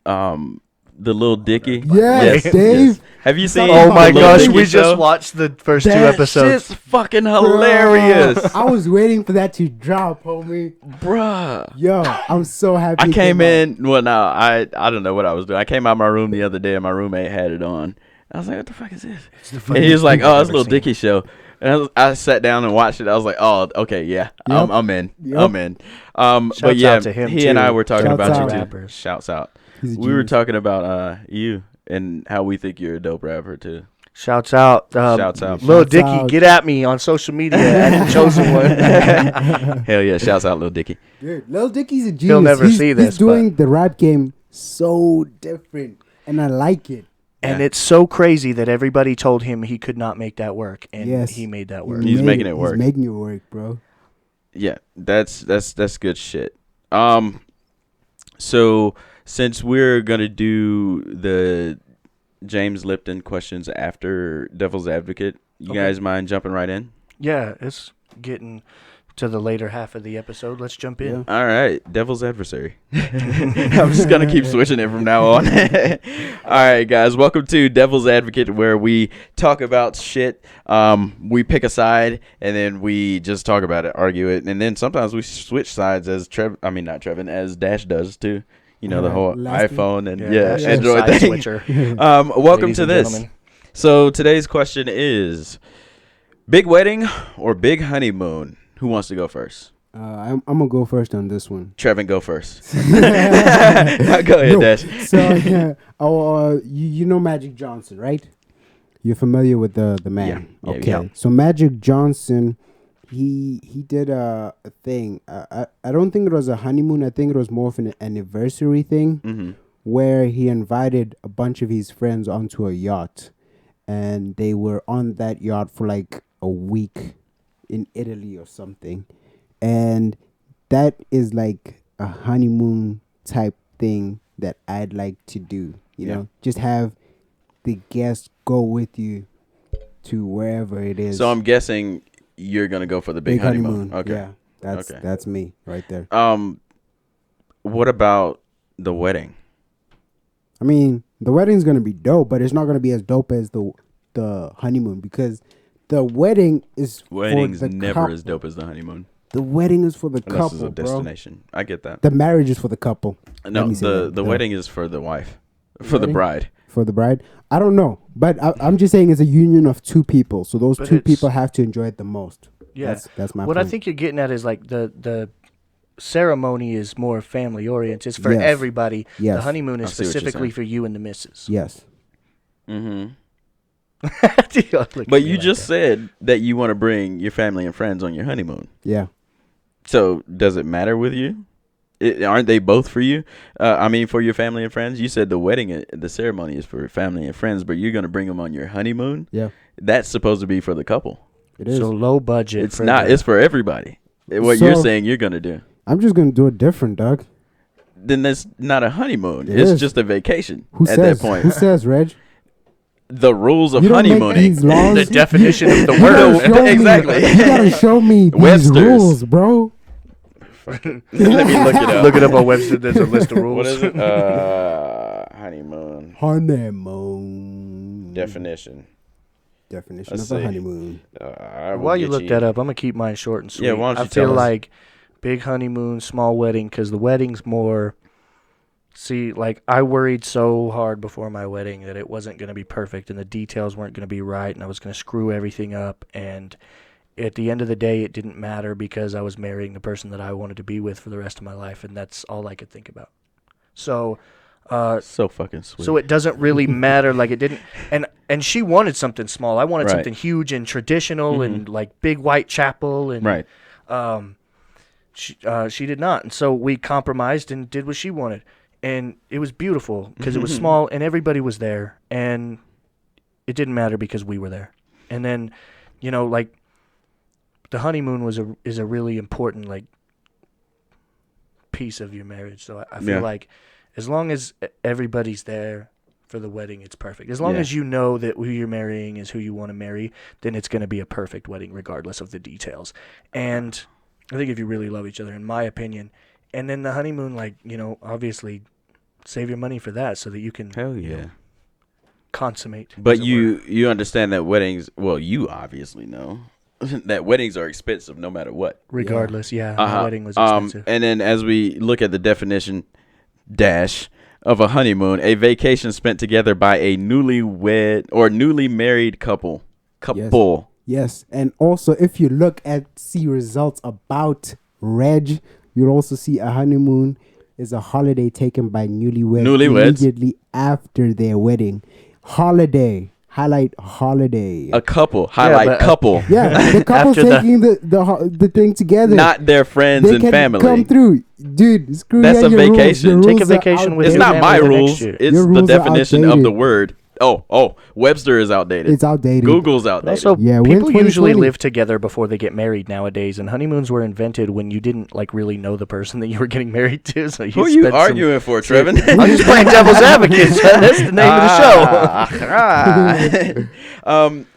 the Lil Dicky? Yes, Dave. Have you seen Oh Oh my the Lil gosh, Dicky we show? just watched the first two That episodes. shit's fucking hilarious. I was waiting for that to drop, homie. Bruh. Yo, I'm so happy. I it came out. in. Well, no, I don't know what I was doing. I came out of my room the other day, and my roommate had it on. I was like, "What the fuck is this?" And he was like, "Oh, it's a Lil Dicky show." And I sat down and watched it. I was like, "Oh, okay, yeah, Yep. I'm in. Yep. I'm in." But Shouts yeah, out to him, he and too. I were talking Shouts about out. you too. Rappers. Shouts out. He's a We were genius. talking about you and how we think you're a dope rapper too. Shouts out. Shouts out. Lil Shouts Dicky, out. get at me on social media at the chosen one. Hell yeah! Shouts out, Lil Dicky. Dude, Lil Dicky's a genius. He'll never he's, see this, He's doing the rap game so different, and I like it. And Yeah. it's so crazy that everybody told him he could not make that work, and Yes. he made that He work. He's made making it work. He's making it work, bro. Yeah, that's good shit. So since we're gonna do the James Lipton questions after Devil's Advocate, you Okay. guys mind jumping right in? Yeah, it's getting to the later half of the episode. Let's jump in. Yeah. All right, Devil's Adversary. I'm just gonna keep switching it from now on. All right, guys, welcome to Devil's Advocate, where we talk about shit. We pick a side and then we just talk about it, argue it, and then sometimes we switch sides as not Trevan, as Dash does too. You know, the whole Last week. iPhone and That's a Android side thing. switcher. Welcome Ladies to and this. gentlemen. So today's question is: big wedding or big honeymoon? Who wants to go first? I'm gonna go first on this one. Trevan, go first. Go ahead, No. Dash. So, you know Magic Johnson, right? You're familiar with the man. Yeah, Okay. yeah. So Magic Johnson, he did a thing. I don't think it was a honeymoon. I think it was more of an anniversary thing Mm-hmm. where he invited a bunch of his friends onto a yacht, and they were on that yacht for like a week in Italy or something. And that is like a honeymoon type thing that I'd like to do. You Yeah. know, just have the guests go with you to wherever it is. So I'm guessing you're gonna go for the big honeymoon. Okay. Yeah, that's me right there. What about the wedding? I mean, the wedding's gonna be dope, but it's not gonna be as dope as the honeymoon because the wedding is Wedding's for the never couple. as dope as the honeymoon. The wedding is for the Unless couple, it's a bro. destination. I get that. The marriage is for the couple. No, Let me say that. the wedding is for the wife, for the Wedding? bride. For the bride, I don't know, but I'm just saying it's a union of two people. So those But two it's- people have to enjoy it the most. Yeah. That's my. What point. I think you're getting at is like the ceremony is more family oriented. It's for Yes. everybody. Yes. The honeymoon is I see what you're specifically saying. for you and the missus. Yes. Mm-hmm. Look at But me you like just that. said that you want to bring your family and friends on your honeymoon. Yeah. So does it matter with you? Aren't they both for you? I mean, for your family and friends. You said the wedding, the ceremony is for family and friends, but you're gonna bring them on your honeymoon. Yeah. That's supposed to be for the couple. It is. So low budget. It's for not. the- It's for everybody. What you're So- saying you're gonna do. I'm just gonna do it different, Doug. Then that's not a honeymoon. It It's is. just a vacation Who at says? that point. Who says, Reg? The rules of You don't make honeymooning. these laws. the definition of the You gotta word. show me- Exactly. You gotta show me these Webster's. rules, bro. Let me look it up. Look it up on Webster. There's a list of rules. What is it? Honeymoon Honeymoon. definition. Definition Let's of a see. honeymoon. I will While you get look that up, I'm gonna keep mine short and sweet. Yeah, why don't I you tell feel us? like big honeymoon, small wedding, because the wedding's more. See, like I worried so hard before my wedding that it wasn't gonna be perfect and the details weren't gonna be right and I was gonna screw everything up. And at the end of the day, it didn't matter because I was marrying the person that I wanted to be with for the rest of my life, and that's all I could think about. So. So fucking sweet. So it doesn't really matter. Like it didn't, and she wanted something small. I wanted Right. something huge and traditional and like big white chapel and right. She did not, and so we compromised and did what she wanted, and it was beautiful because it was small and everybody was there, and it didn't matter because we were there, and then, you know, like the honeymoon is a really important like piece of your marriage. So I feel Yeah. like as long as everybody's there for the wedding, it's perfect. As long Yeah. as you know that who you're marrying is who you want to marry, then it's going to be a perfect wedding regardless of the details. And I think if you really love each other, in my opinion, and then the honeymoon, like, you know, obviously save your money for that so that you can Hell you yeah. know, consummate. But as it were. you understand that weddings. Well, you obviously know that weddings are expensive no matter what. regardless, yeah, my Uh-huh. wedding was expensive. And then as we look at the definition dash of a honeymoon, a vacation spent together by a newlywed or newly married couple. Couple. Yes, and also if you see results about Reg, you'll also see a honeymoon is a holiday taken by newlyweds immediately after their wedding. Holiday. Highlight holiday. A couple. Highlight but, couple. Yeah, the couple's After the- taking the thing together. Not their friends they and can family. come through, dude. Screw That's yeah, a your rules. vacation. Your Take a rules are vacation with It's your outdated. not my family the rules. next year. It's Your the rules are definition of outdated. the word. Oh, Webster is outdated. It's outdated. Google's outdated. Also, Yeah, we're in people usually 2020. live together before they get married nowadays, and honeymoons were invented when you didn't like really know the person that you were getting married to. So Who are you spent some- arguing for, Trevan? I'm just playing devil's advocate. That's the name of the show.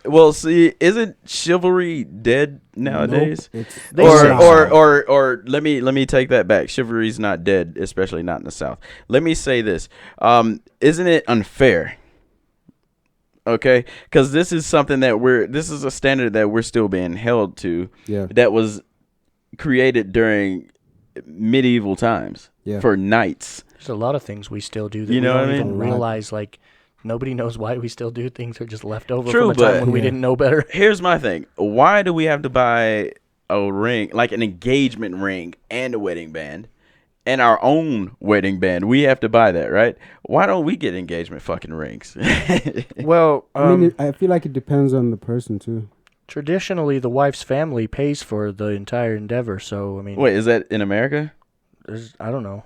Well, see, isn't chivalry dead nowadays? Nope, it's They Or, say or let me take that back. Chivalry's not dead, especially not in the South. Let me say this: isn't it unfair? Okay, because this is something that this is a standard that we're still being held to. Yeah. That was created during medieval times Yeah. for knights. There's a lot of things we still do that You know we what don't I even mean? realize. Like nobody knows why we still do things. Are just left over True, from a time but- when we Yeah. didn't know better. Here's my thing: why do we have to buy a ring, like an engagement ring, and a wedding band? And our own wedding band, we have to buy that, right? Why don't we get engagement fucking rings? Well, I mean, I feel like it depends on the person too. traditionally, the wife's family pays for the entire endeavor. So I mean, Wait, is that in America? I don't know.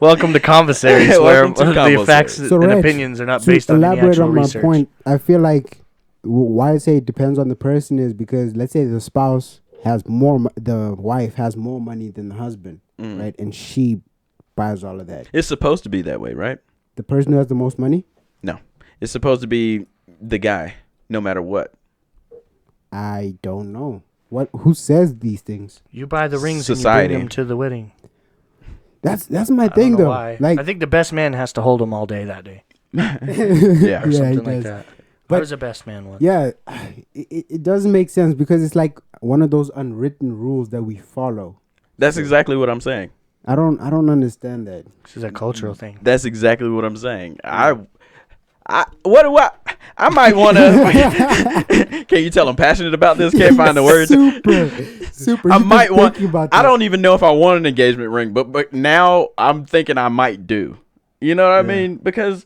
Welcome to Convosaries, where Welcome to the Convosaries. facts So, and Reg, opinions are not To based on any elaborate actual on my research. point, I feel like why I say it depends on the person is because let's say the spouse the wife has more money than the husband, right? And she buys all of that. It's supposed to be that way, right? The person who has the most money? No. It's supposed to be the guy, no matter what. I don't know. Who says these things? You buy the rings Society. and you bring them to the wedding. That's my I thing don't know though. why. Like, I think the best man has to hold them all day that day. Yeah. Or he something like does. that. But- How does a best man one? Yeah, it doesn't make sense because it's like one of those unwritten rules that we follow. That's exactly what I'm saying. I don't understand that. This is a cultural thing. That's exactly what I'm saying. I might want to. Can you tell I'm passionate about this? Can't find the words. Super. I You've been might want. thinking about I that. don't even know if I want an engagement ring, but now I'm thinking I might do. You know what I mean? Because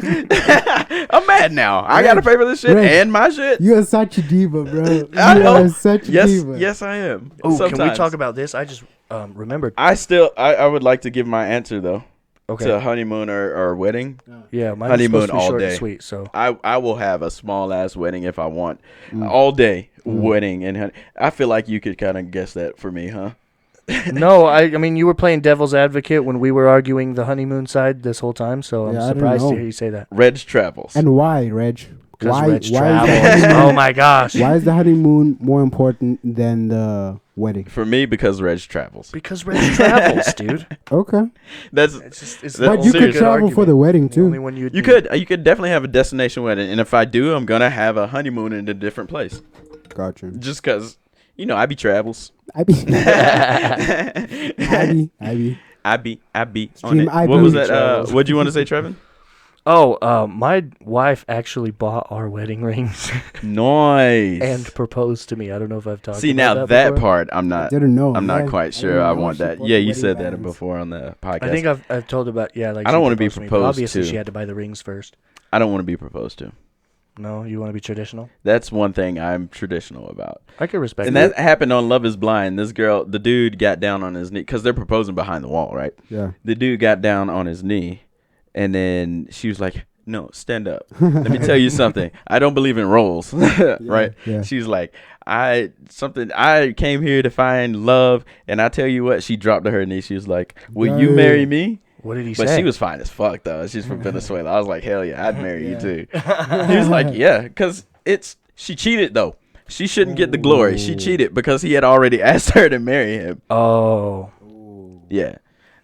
I'm mad now. I gotta pay for this shit Reg, and my shit. You are such a diva, bro. I You know. are such a diva. Yes, I am. Oh, can we Sometimes. talk about this? I just remembered. I would like to give my answer though. Okay. To honeymoon or wedding. Yeah, mine Honeymoon was supposed to be all short day. and sweet. So I will have a small ass wedding if I want. All day wedding and I feel like you could kind of guess that for me, huh? no, I mean you were playing devil's advocate when we were arguing the honeymoon side this whole time. So I'm Yeah, I didn't surprised to know. hear you say that. Reg travels. And why, Reg? Because Reg Is travels. the honeymoon, Oh my gosh. why is the honeymoon more important than the wedding? For me, because Reg travels. Because Reg travels, dude. Okay, That's It's just it's But the but you only could good travel for argument. the wedding The only too. one you could definitely have a destination wedding, and if I do, I'm gonna have a honeymoon in a different place. Gotcha. Just cause I be travels. I be, I be on Stream it. I What be was that? travels. What'd you want to say, Trevan? My wife actually bought our wedding rings Nice. and proposed to me. I don't know if I've talked See about now that that before. part I'm I not. didn't know. I'm not Yeah, quite I sure. didn't I know want she that. bought Yeah, the you wedding said that bands. before on the podcast. I think I've told about like I she don't wanna be proposed to me, but proposed obviously to. she had to buy the rings first. I don't want to be proposed to. No, you want to be traditional? That's one thing I'm traditional about. I can respect And that happened on Love Is Blind. The dude got down on his knee because they're proposing behind the wall, right? Yeah. The dude got down on his knee, and then she was like, "No, stand up. Let me tell you something. I don't believe in roles, right?" yeah. She was like, "I came here to find love, and I tell you what." She dropped to her knee. She was like, "Will you Yeah. marry me?" What did he But say? she was fine as fuck though. She's from Venezuela. I was like, "Hell yeah, I'd marry you Yeah. too." He was like, "Yeah, because she cheated though. She shouldn't get the glory. She cheated because he had already asked her to marry him." Oh. Yeah.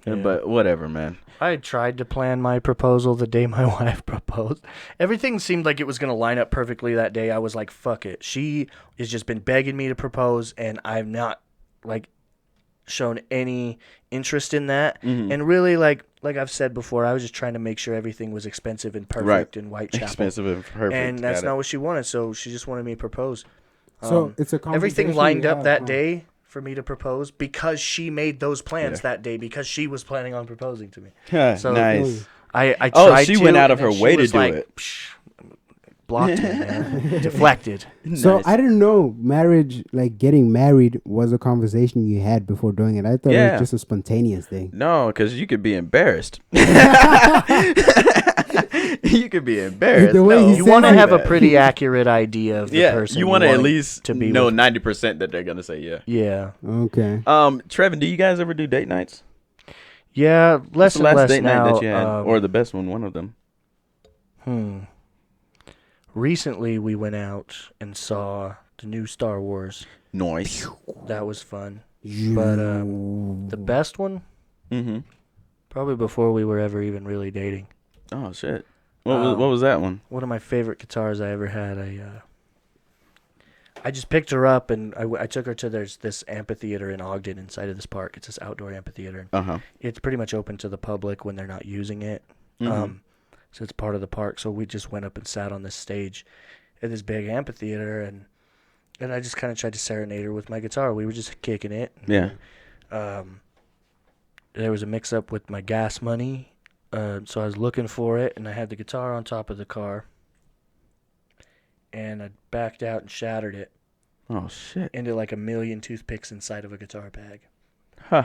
Yeah. But whatever, man. I tried to plan my proposal the day my wife proposed. Everything seemed like it was going to line up perfectly that day. I was like, fuck it. She has just been begging me to propose, and I've not, like, shown any interest in that. Mhm. And really, like I've said before, I was just trying to make sure everything was expensive and perfect Right. in Whitechapel. Expensive and perfect. And that's Got not it. what she wanted, so she just wanted me to propose. So it's a Everything conversation lined you up have, that huh? day for me to propose because she made those plans Yeah. that day because she was planning on proposing to me. Huh, So- nice. I tried Oh, she to, went out of and her then way she to was do like, it. Psh, blocked me, man. Deflected. So Nice. I didn't know marriage, like getting married, was a conversation you had before doing it. I thought it Yeah. was just a spontaneous thing. No, because you could be embarrassed. You could be embarrassed. The way No, he You said want to it. have a pretty accurate idea of the yeah. person. You want to at wanting least to be know with. 90% that they're gonna say yeah. Yeah. Okay. Trevin, do you guys ever do date nights? Yeah, What's less the and last less date now. night that you had, or the best one of them? Recently, we went out and saw the new Star Wars. Nice. That was fun. But the best one, Mm-hmm. probably before we were ever even really dating. Oh shit. What was that one? One of my favorite guitars I ever had. I just picked her up and I took her to this amphitheater in Ogden inside of this park. It's this outdoor amphitheater. Uh huh. It's pretty much open to the public when they're not using it. Mhm. So it's part of the park. So we just went up and sat on this stage at this big amphitheater and I just kind of tried to serenade her with my guitar. We were just kicking it. Yeah. There was a mix-up with my gas money, so I was looking for it, and I had the guitar on top of the car, and I backed out and shattered it Oh shit. into like a million toothpicks inside of a guitar bag. Huh.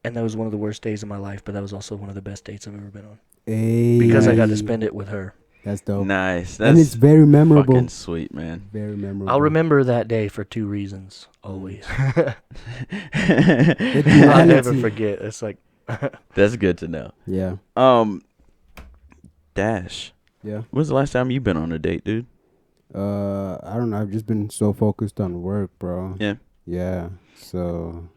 And that was one of the worst days of my life, but that was also one of the best dates I've ever been on Hey. because I got to spend it with her. That's dope. Nice. And it's very memorable. Fucking sweet, man. Very memorable. I'll remember that day for 2 reasons. Always. The I'll never duality. forget. It's like That's good to know. Yeah. Dash. Yeah. When's the last time you been on a date, dude? I don't know. I've just been so focused on work, bro. Yeah. Yeah. So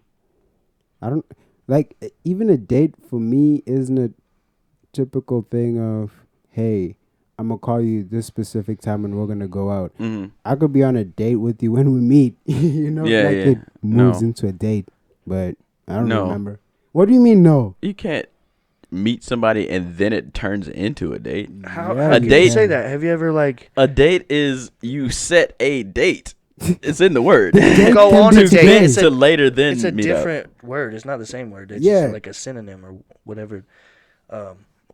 I don't like even a date for me isn't a typical thing of, hey, I'm gonna call you this specific time and we're gonna go out. Mm-hmm. I could be on a date with you when we meet. You know, Yeah, like yeah. it moves No. into a date, but I don't No. remember. What do you mean no? You can't meet somebody and then it turns into a date. how Yeah, how A can date- you say that? Have you ever like A date is you set a date. It's in the word. Date go can on be a date? today. It's a- to later then it's a meet up. different word. It's not the same word. It's Yeah. just like a synonym or whatever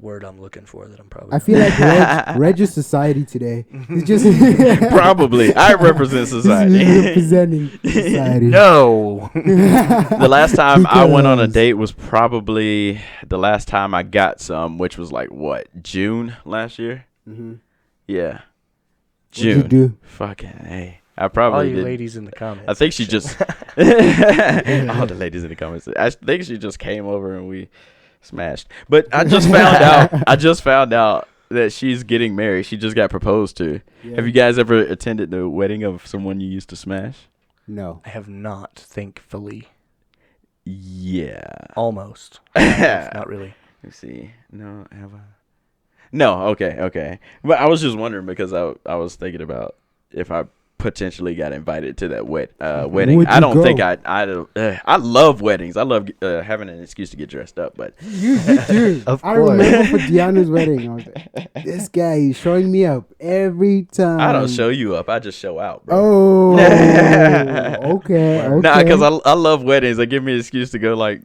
word I'm looking for that I'm probably I feel like Reg is society today. It's just Probably. I represent society. He's representing society. No. The last time I went on a Because- date was probably the last time I got some, which was like what, June last year? Mhm. Yeah, What'd you June. do? Fucking hey, I All probably you did. ladies in the comments. I think she just all the ladies in the comments. I think she just came over and we smashed. But I just found out. I just found out that she's getting married. She just got proposed to. Yeah. Have you guys ever attended the wedding of someone you used to smash? No. I have not, thankfully. Yeah. Almost. Not really. Let me see. No, have I? No. Okay. But I was just wondering because I was thinking about if I potentially got invited to that wedding. Would I you don't go? think I love weddings. I love having an excuse to get dressed up. But You do. Of I course. remember for Deanna's wedding. I was like, this guy is showing me up every time. I don't show you up. I just show out, bro. Oh, okay. Nah, because I love weddings. They give me an excuse to go like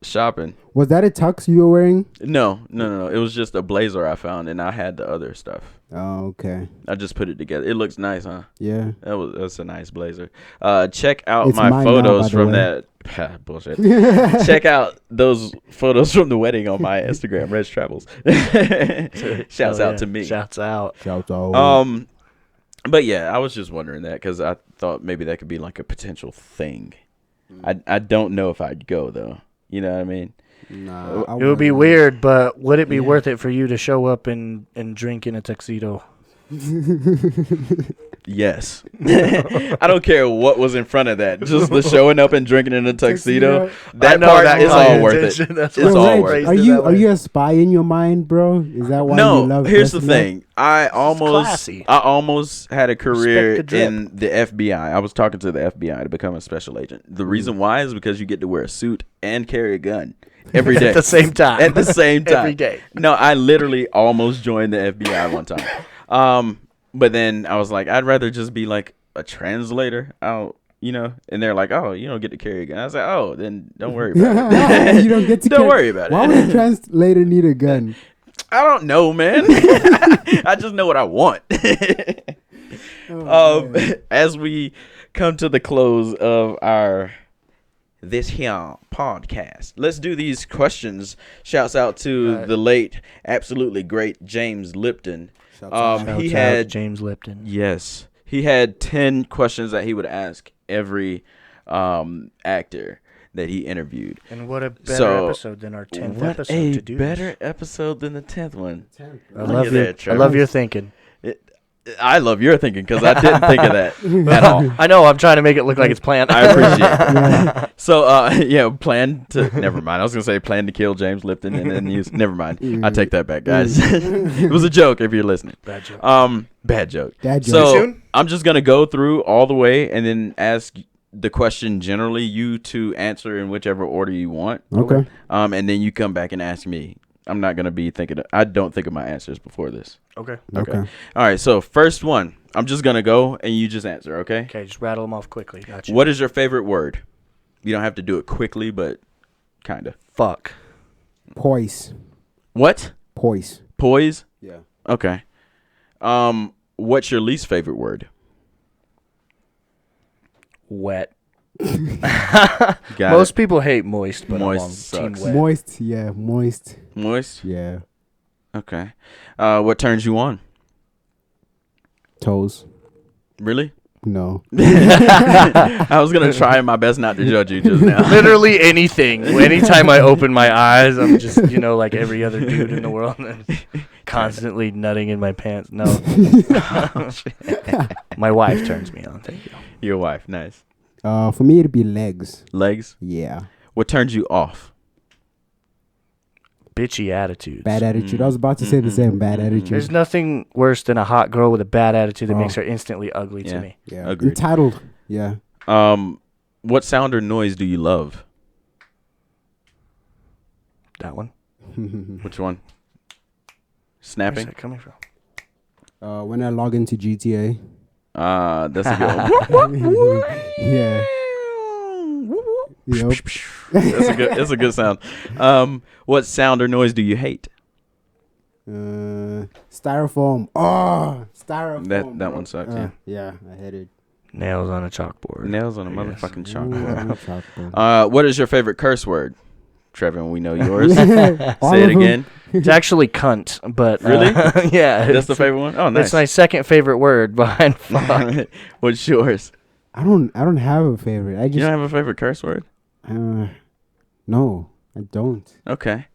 shopping. Was that a tux you were wearing? No. It was just a blazer I found, and I had the other stuff. Oh, okay. I just put it together. It looks nice, huh? Yeah. That's a nice blazer. Check out It's my mine now, photos by the from way. that bullshit. Check out those photos from the wedding on my Instagram, Reg Travels. Shouts Oh, out yeah. to me. Shouts out. Shout out. But yeah, I was just wondering that because I thought maybe that could be like a potential thing. I don't know if I'd go though. You know what I mean? Nah, I It would be wouldn't. weird, but would it be Yeah. worth it for you to show up and drink in a tuxedo? Yes. I don't care what was in front of that. Just the showing up and drinking in a tuxedo. That part is all worth it. That's It's why all I worth it. phrased Are it you that are way. you a spy in your mind, bro? Is that why you No, love here's the dressing up? thing. I classy. almost had a career Respect the drip. in the FBI. I was talking to the FBI to become a special agent. The reason why is because you get to wear a suit and carry a gun every day. At the same time. At the same time. Every day. No, I literally almost joined the FBI one time. But then I was like, I'd rather just be like a translator. I don't, and they're like, oh, you don't get to carry a gun. I was like, oh, then don't worry about it. You don't get to. Don't worry about it. Why would a translator need a gun? I don't know, man. I just know what I want. Man. As we come to the close of this here podcast, let's do these questions. Shouts out to the late, absolutely great James Lipton. Shouts out. He Shouts out had James Lipton. Yes, he had 10 questions that he would ask every actor that he interviewed. And what a better So, episode than our 10th What episode a to do better episode than the 10th one. I Look love at your, that, I Trevor. love your thinking. I love your thinking because I didn't think of that at all. I know. I'm trying to make it look like it's planned. I appreciate it. So, plan to. Never mind. I was gonna say plan to kill James Lipton and then use. Never mind. I take that back, guys. It was a joke. If you're listening. Bad joke. Bad joke. Dad joke. So Too soon? I'm just gonna go through all the way and then ask the question generally. You to answer in whichever order you want. Okay. And then you come back and ask me. I'm not gonna be thinking. I don't think of my answers before this. Okay. Okay. Okay. All right. So first one. I'm just gonna go and you just answer. Okay. Okay, just rattle them off quickly. Gotcha. What is your favorite word? You don't have to do it quickly, but kind of. Fuck. Poise. What? Poise. Poise? Yeah. Okay. What's your least favorite word? Wet. Got Most people hate moist, but Moist I'm on sucks. team wet. Moist. Yeah. Moist. it. Moist? Yeah. Okay. What turns you on? Toes. Really? No. I was gonna try my best not to judge you just now. Literally anything. Anytime I open my eyes, I'm just, like every other dude in the world, constantly nutting in my pants. No. My wife turns me on. Thank you. Your wife, nice. For me, it'd be legs. Legs. Yeah. What turns you off? Bitchy attitudes. Bad attitude. I was about to say the same. Bad attitude. There's nothing worse than a hot girl with a bad attitude that makes her instantly ugly to me. Yeah. Agreed. Entitled. Yeah. What sound or noise do you love? That one. Which one? Where's Snapping. that coming from? When I log into GTA. That's a good one. Yeah. Yep. That's a good sound. What sound or noise do you hate? Styrofoam. Oh, styrofoam. That one sucks. Yeah. Yeah, I hate it. Nails on a chalkboard. Nails on a I motherfucking guess. chalkboard. What is your favorite curse word? Trevan, we know yours. All Say of it them. again. It's actually cunt, but Really? yeah, That's the favorite one. Oh, nice. It's my second favorite word behind fuck. What's yours? I don't have a favorite. I You just don't have a favorite curse word? no, I don't. Okay.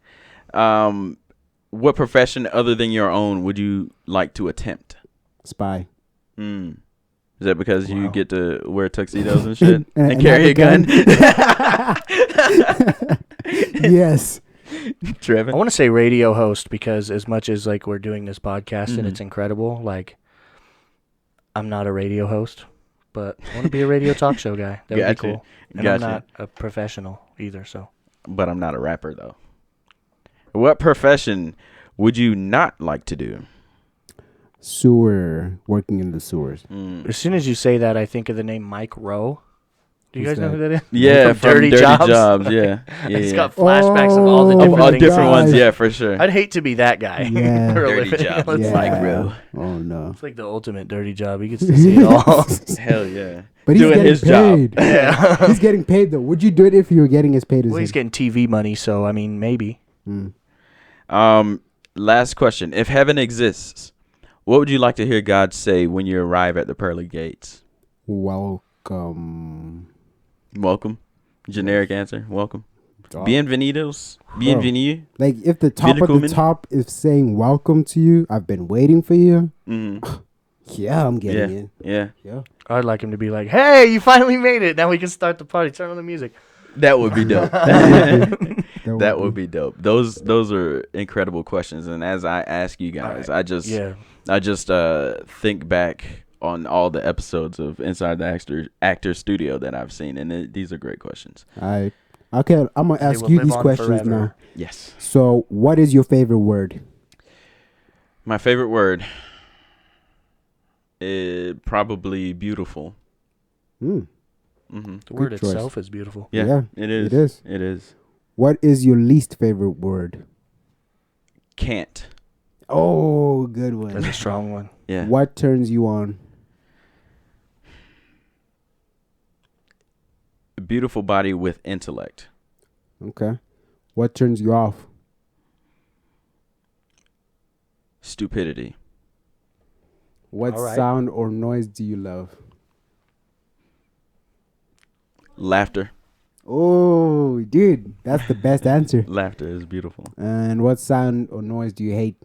What profession other than your own would you like to attempt? Spy. Is that because you Wow. get to wear tuxedos and shit and And carry a have gun? a Yes. Trevan? I want to say radio host because as much as like we're doing this podcast and Mhm. it's incredible, like I'm not a radio host, but I want to be a radio talk show guy. That would be Gotcha. cool. And Gotcha. I'm not a professional either, so But I'm not a rapper, though. What profession would you not like to do? Sewer. Working in the sewers. as soon as you say that, I think of the name Mike Rowe. Do you Who's guys know that? who that is? Yeah, From Dirty Dirty Jobs. Jobs. Yeah, yeah, It's yeah. got flashbacks of all the Oh, different All things. different ones. gosh. Yeah, for sure. I'd hate to be that guy. Yeah. for a Dirty living. Jobs. It's Yeah. like Mike Rowe. Oh no. it's like the ultimate dirty job. He gets to see it all. Hell yeah. But he's Doing getting his job. paid. Yeah. He's getting paid though. Would you do it if you were getting as paid as Well, he's him? getting TV money, so I mean, maybe. Last question. If heaven exists, what would you like to hear God say when you arrive at the pearly gates? Welcome. Welcome. Generic answer. Welcome. Oh. Bienvenidos. Bienvenue. Like if the top of the Willkommen. top is saying welcome to you, I've been waiting for you. Mm-hmm. Yeah, I'm getting Yeah. in. Yeah. Yeah. I'd like him to be like, "Hey, you finally made it. Now we can start the party. Turn on the music." That would be dope. That That would be dope. Those are incredible questions. And as I ask you guys, I just think back on all the episodes of Inside the Actor Studio that I've seen, and these are great questions. Okay, I'm gonna They ask will you live these on questions forever. now. Yes. So, what is your favorite word? My favorite word is probably beautiful. Hmm. Mm-hmm. The word Good choice. itself is beautiful. Yeah, Yeah, it is. it is. It is. What is your least favorite word? Can't. Oh, good one. That's a strong one. Yeah. What turns you on? Beautiful body with intellect. Okay. What turns you off? Stupidity. What All right. sound or noise do you love? Laughter. Oh, dude, that's the best answer. Laughter is beautiful. And what sound or noise do you hate?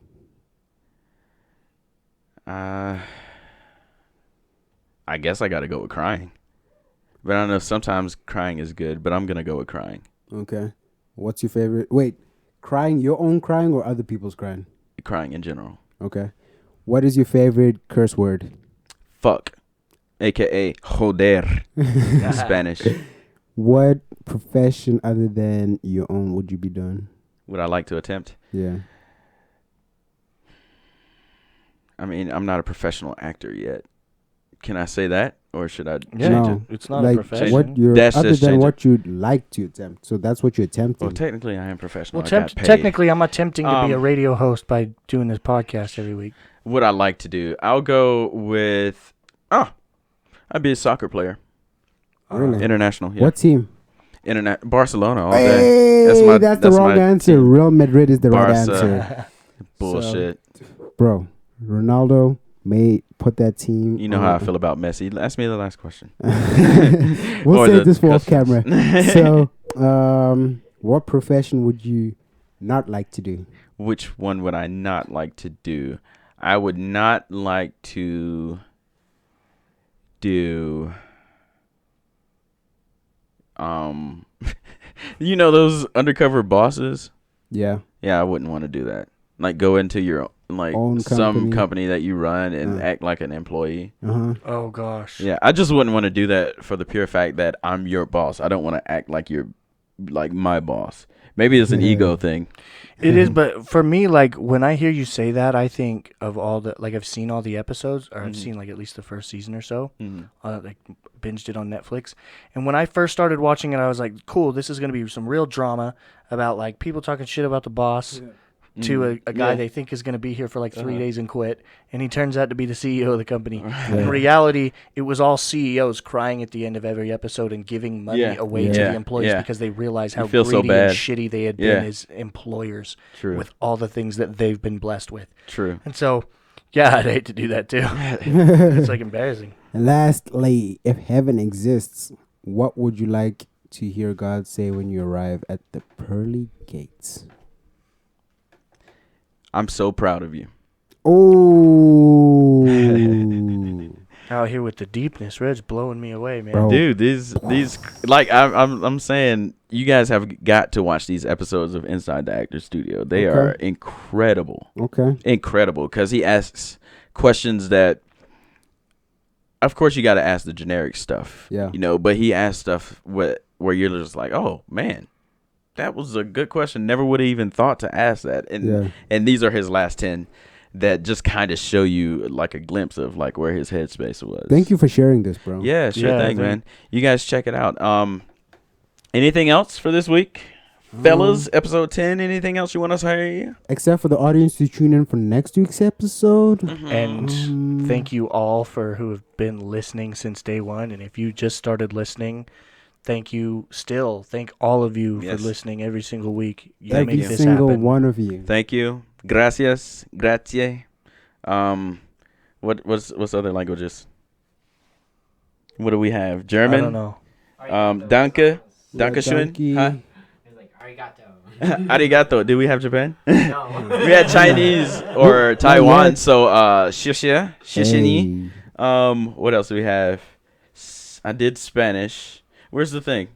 I guess I got to go with crying. But I don't know, sometimes crying is good, but I'm going to go with crying. Okay. What's your favorite? Wait, crying, your own crying or other people's crying? Crying in general. Okay. What is your favorite curse word? Fuck. AKA joder in Spanish. What profession other than your own would you be doing? Would I like to attempt? Yeah. I mean, I'm not a professional actor yet. Can I say that? Or should I Yeah, change No. it? it's not Like a profession. what you're That's other just than change it. what you'd like to attempt. So that's what you're attempting. Well, technically, I am professional. Well, I got paid. technically, I'm attempting to be a Um, radio host by doing this podcast every week. What I like to do, I'll go with, I'd be a soccer player. Really? International. Yeah. What team? Barcelona all day. Hey, that's the wrong my answer. team. Real Madrid is the right Barca. answer. Bullshit. Bro, Ronaldo made put that team. You know how I feel about Messi. Ask me the last question. We'll Or save the this for off customs. camera. So, what profession would you not like to do? Which one would I not like to do? I would not like to do you know those undercover bosses? Yeah. Yeah, I wouldn't want to do that. Like go into your like Own some company. company that you run and act like an employee. Oh gosh. Yeah, I just wouldn't want to do that for the pure fact that I'm your boss. I don't want to act like you're like my boss. Maybe it's an ego thing. It is, but for me, like when I hear you say that, I think of all the like I've seen all the episodes, or I've seen like at least the first season or so. Like binged it on Netflix, and when I first started watching it, I was like, "Cool, this is gonna be some real drama about like people talking shit about the boss." To a guy they think is going to be here for like 3 days and quit, and he turns out to be the CEO of the company. In reality, it was all CEOs crying at the end of every episode and giving money away to the employees because they realized how feel so greedy bad. and shitty they had been as employers with all the things that they've been blessed with. True. And so, yeah, I'd hate to do that too. It's like embarrassing. And lastly, if heaven exists, what would you like to hear God say when you arrive at the pearly gates? I'm so proud of you. Oh. Out here with the deepness, Red's blowing me away, man. Bro. Dude, these like I'm saying you guys have got to watch these episodes of Inside the Actor Studio. They are incredible. Okay. Incredible cuz he asks questions that of course you got to ask the generic stuff. Yeah. You know, but he asks stuff where you're just like, "Oh, man. That was a good question. Never would have even thought to ask that." And these are his last 10 that just kind of show you like a glimpse of like where his headspace was. Thank you for sharing this, bro. Yeah, sure thing, man. You guys check it out. Anything else for this week? Fellas, episode 10, anything else you want us to hear? Except for the audience to tune in for next week's episode. And thank you all for who have been listening since day one. And if you just started listening, thank you still. Thank all of you for listening every single week. You Every make this single happen. one of you. Thank you. Gracias. Grazie. What's other languages? What do we have? German? I don't know. Danke. Dankeschön. donkey. Huh? It's like arigato. Arigato. Did we have Japan? No. We had Chinese or Taiwan, yet. so shishia. Shishini. Hey. What else do we have? I did Spanish. Where's the thing?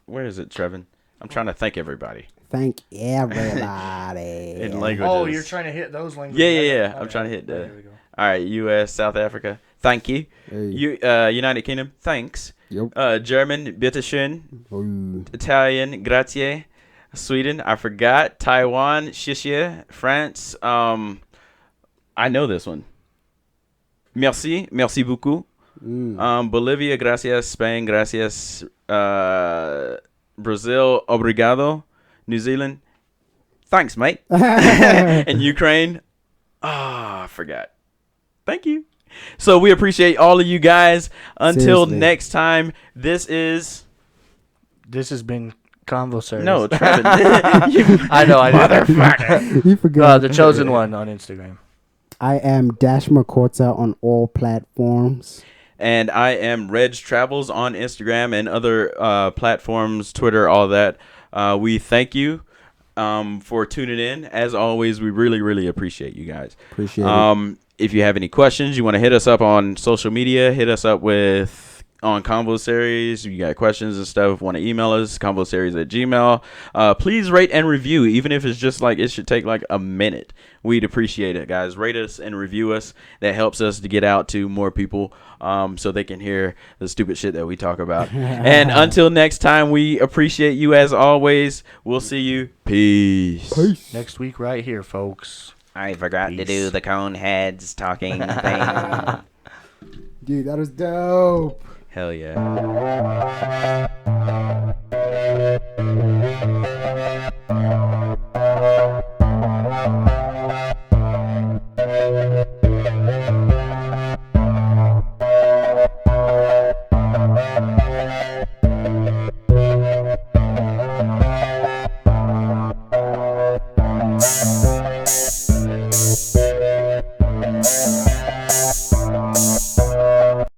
Where is it, Trevan? I'm trying to thank everybody. Thank everybody. In languages. Oh, you're trying to hit those languages. Yeah. Okay. I'm trying to hit There the. we go. All right, U.S., South Africa. Thank you. Hey. United Kingdom. Thanks. Yep. German. Bitteschön. Oh. Italian. Grazie. Sweden. I forgot. Taiwan. Shishia. France. I know this one. Merci. Merci beaucoup. Bolivia, gracias. Spain, gracias. Brazil, obrigado. New Zealand, thanks, mate. And Ukraine, I forgot. Thank you. So we appreciate all of you guys. Until Seriously. next time, this has been Convosaries. No, Trevan. I know. Motherfucker. You forgot. The chosen one on Instagram. I am Dash Makota on all platforms. And I am Reg Travels on Instagram and other platforms, Twitter, all that. We thank you for tuning in. As always, we really, really appreciate you guys. Appreciate it. If you have any questions, you want to hit us up on social media, hit us up on Convosaries. If you got questions and stuff, want to email us, convosaries@gmail.com. Please rate and review, even if it's just like it should take like a minute. We'd appreciate it, guys. Rate us and review us. That helps us to get out to more people so they can hear the stupid shit that we talk about. And until next time, we appreciate you as always. We'll see you. Peace. Next week right here, folks. I forgot to do the cone heads talking thing. Dude, that was dope. Hell yeah.